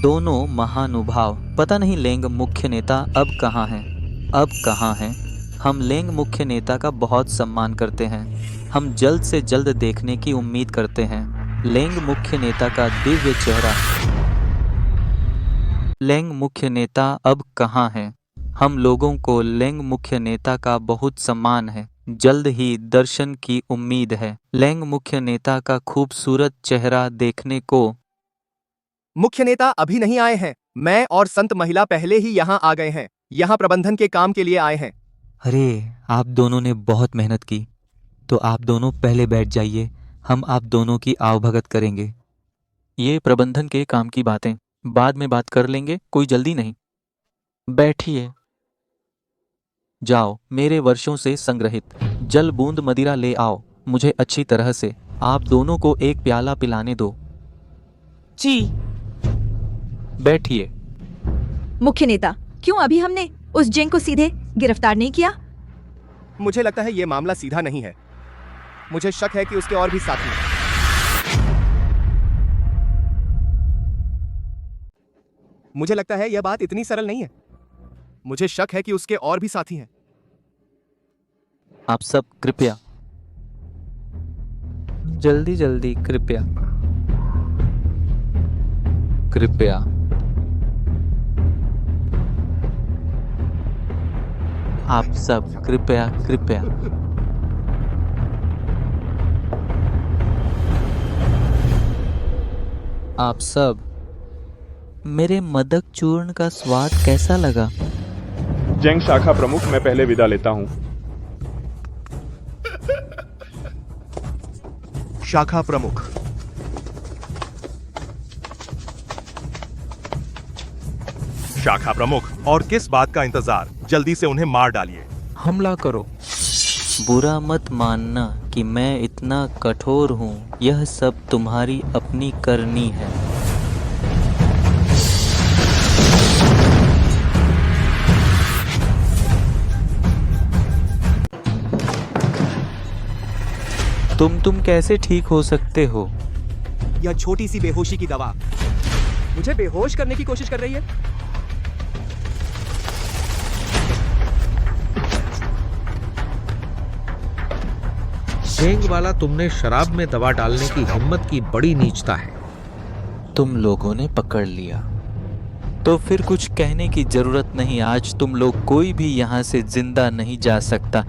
दोनों महानुभाव। पता नहीं लेंग मुख्य नेता अब कहाँ हैं? अब कहाँ हैं? हम लेंग मुख्य नेता का बहुत सम्मान करते हैं। हम जल्द से जल्द देखने की उम्मीद करते हैं। लेंग मुख्य नेता का दिव्य चेहरा। लेंग मुख्य नेता अब कहाँ हैं? हम लोगों को लेंग मुख्य नेता का बहुत सम्मान है। जल्द ही दर्शन की उम्मीद है। लेंग मुख्य नेता का खूबसूरत चेहरा देखने को। मुख्य नेता अभी नहीं आए हैं। मैं और संत महिला पहले ही यहाँ आ गए हैं। यहाँ प्रबंधन के काम के लिए आए हैं। अरे, आप दोनों ने बहुत मेहनत की, तो आप दोनों पहले बैठ जाइए। हम आप दोनों की आवभगत करेंगे। ये प्रबंधन के काम की बातें बाद में बात कर लेंगे, कोई जल्दी नहीं। बैठिए। जाओ, मेरे वर्षों से संग्रहित जल बूंद मदिरा ले आओ। मुझे अच्छी तरह से आप दोनों को एक प्याला पिलाने दो। जी। बैठिए। मुख्य नेता, क्यों अभी हमने उस जेंग को सीधे गिरफ्तार नहीं किया? मुझे लगता है ये मामला सीधा नहीं है। मुझे शक है कि उसके और भी साथी हैं। मुझे लगता है यह बात इतनी सरल नहीं है। मुझे शक है कि उसके और भी साथी हैं। आप सब कृपया, जल्दी जल्दी, कृपया कृपया। आप सब कृपया कृपया। आप सब, मेरे मदक चूर्ण का स्वाद कैसा लगा? जेंग शाखा प्रमुख, मैं पहले विदा लेता हूँ। शाखा प्रमुख। शाखा प्रमुख, और किस बात का इंतजार? जल्दी से उन्हें मार डालिए। हमला करो। बुरा मत मानना कि मैं इतना कठोर हूँ। यह सब तुम्हारी अपनी करनी है। तुम कैसे ठीक हो सकते हो? यह छोटी सी बेहोशी की दवा मुझे बेहोश करने की कोशिश कर रही है। जेंग वाला, तुमने शराब में दवा डालने की हिम्मत की बड़ी नीचता है। तुम लोगों ने पकड़ लिया, तो फिर कुछ कहने की जरूरत नहीं। आज तुम लोग कोई भी यहाँ से जिंदा नहीं जा सकता।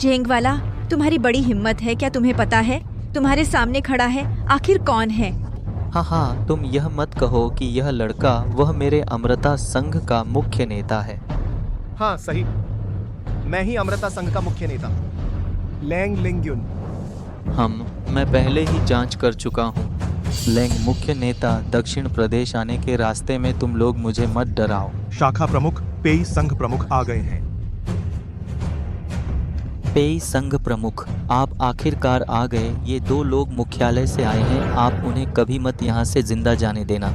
जेंग वाला, तुम्हारी बड़ी हिम्मत है। क्या तुम्हें पता है तुम्हारे सामने खड़ा है आखिर कौन है? हाँ, तुम यह मत कहो कि यह लड़का वह मेरे अमृता संघ का मुख्य नेता है। हाँ सही, मैं ही अमृता संघ का मुख्य नेता, लेंग लिंगयुन। मैं पहले ही जांच कर चुका हूँ। लेंग मुख्य नेता दक्षिण प्रदेश आने के रास्ते में तुम लोग मुझे मत डराओ। शाखा प्रमुख, पेई संघ प्रमुख आ गए हैं। पेई संघ प्रमुख, आप आखिरकार आ गए। ये 2 लोग मुख्यालय से आए हैं। आप उन्हें कभी मत यहाँ से जिंदा जाने देना।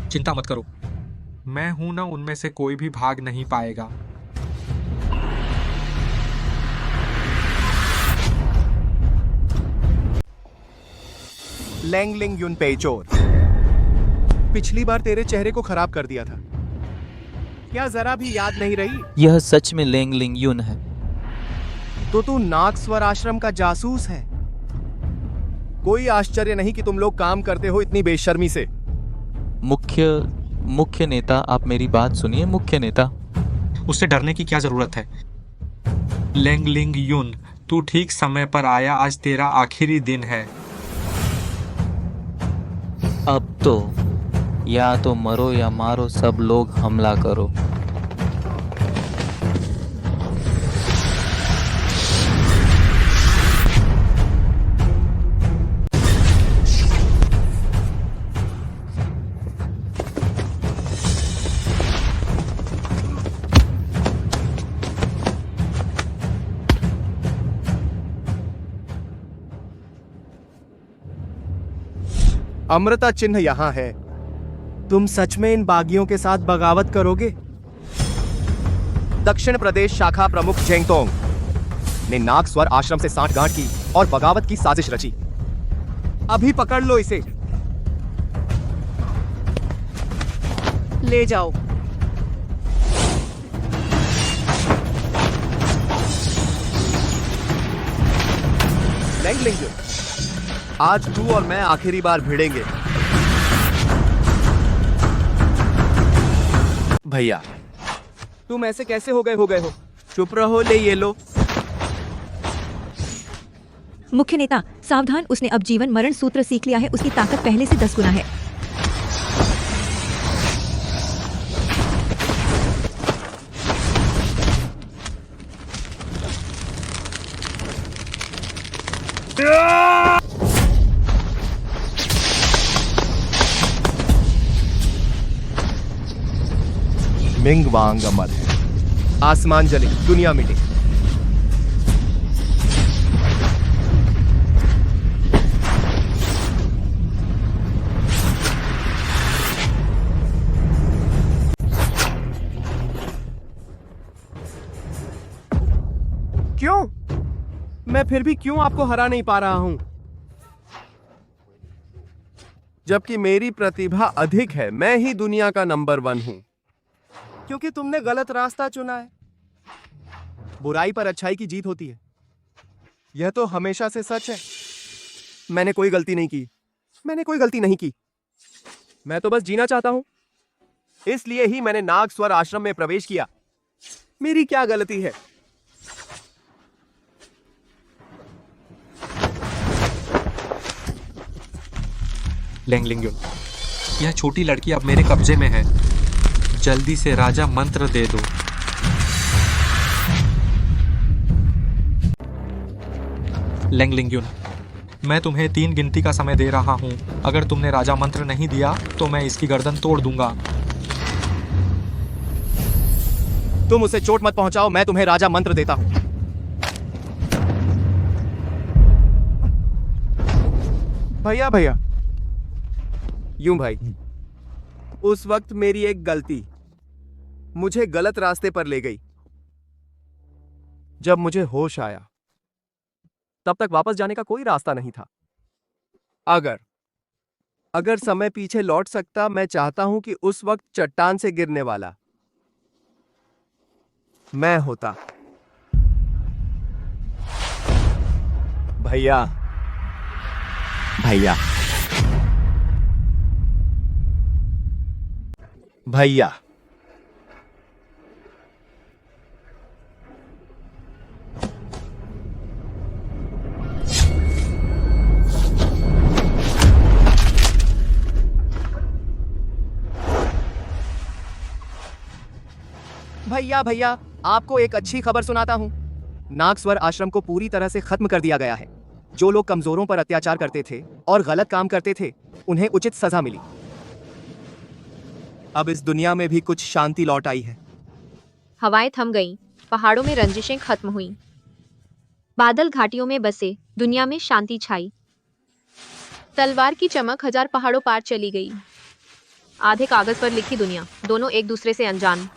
चिंता मत करो, मैं हूं ना, उनमें से कोई भी भाग नहीं पाएगा। लेंग लिंगयुन पेइचोर, पिछली बार तेरे चेहरे को खराब कर दिया था। क्या जरा भी याद नहीं रही? यह सच में लेंग लिंगयुन है। तो तू नागस्वर आश्रम का जासूस है। कोई आश्चर्य नहीं कि तुम लोग काम करते हो इतनी बेशर्मी से। मुख्य नेता, आप मेरी बात सुनिए। मुख्य नेता, उससे डरने की क्या जरूरत है? लेंग लिंगयुन, तू ठीक समय पर आया। आज तेरा आखिरी दिन है। अब तो या तो मरो या मारो, सब लोग हमला करो। अमृता चिन्ह यहाँ है। तुम सच में इन बागियों के साथ बगावत करोगे? दक्षिण प्रदेश शाखा प्रमुख जेंगतोंग ने नागस्वर आश्रम से सांठगांठ की और बगावत की साजिश रची। अभी पकड़ लो इसे। ले जाओ। लेंग लिंगयुन, आज तू और मैं आखिरी बार भिड़ेंगे। भैया तुम ऐसे कैसे हो गए हो? चुप रहो, ले ये लो। मुख्य नेता सावधान, उसने अब जीवन मरण सूत्र सीख लिया है, उसकी ताकत पहले से 10 गुना है। मिंग वांग अमर है, आसमान जले, दुनिया मिटे। क्यों? मैं फिर भी क्यों आपको हरा नहीं पा रहा हूं? जबकि मेरी प्रतिभा अधिक है, मैं ही दुनिया का नंबर 1 हूं। क्योंकि तुमने गलत रास्ता चुना है। बुराई पर अच्छाई की जीत होती है, यह तो हमेशा से सच है। मैंने कोई गलती नहीं की। मैं तो बस जीना चाहता हूं, इसलिए ही मैंने नाग स्वर आश्रम में प्रवेश किया। मेरी क्या गलती है? लेंगलिंगयुन, यह छोटी लड़की अब मेरे कब्जे में है। जल्दी से राजा मंत्र दे दो। लेंगलिंगयुन, मैं तुम्हें 3 गिनती का समय दे रहा हूं। अगर तुमने राजा मंत्र नहीं दिया तो मैं इसकी गर्दन तोड़ दूंगा। तुम उसे चोट मत पहुंचाओ, मैं तुम्हें राजा मंत्र देता हूं। भैया यूं भाई, उस वक्त मेरी एक गलती मुझे गलत रास्ते पर ले गई। जब मुझे होश आया तब तक वापस जाने का कोई रास्ता नहीं था। अगर समय पीछे लौट सकता, मैं चाहता हूं कि उस वक्त चट्टान से गिरने वाला मैं होता। भैया भैया आपको एक अच्छी खबर सुनाता हूं। नागस्वर आश्रम को पूरी तरह से खत्म कर दिया गया है। जो लोग कमजोरों पर अत्याचार करते थे और गलत काम करते थे, उन्हें उचित सजा मिली। अब इस दुनिया में भी कुछ शांति लौट आई है। हवाएं थम गईं, पहाड़ों में रंजिशें खत्म हुईं, बादल घाटियों में बसे, दुनिया में शांति छाई। तलवार की चमक 1000 पहाड़ों पार चली गई। आधे कागज पर लिखी दुनिया, दोनों एक दूसरे से अनजान।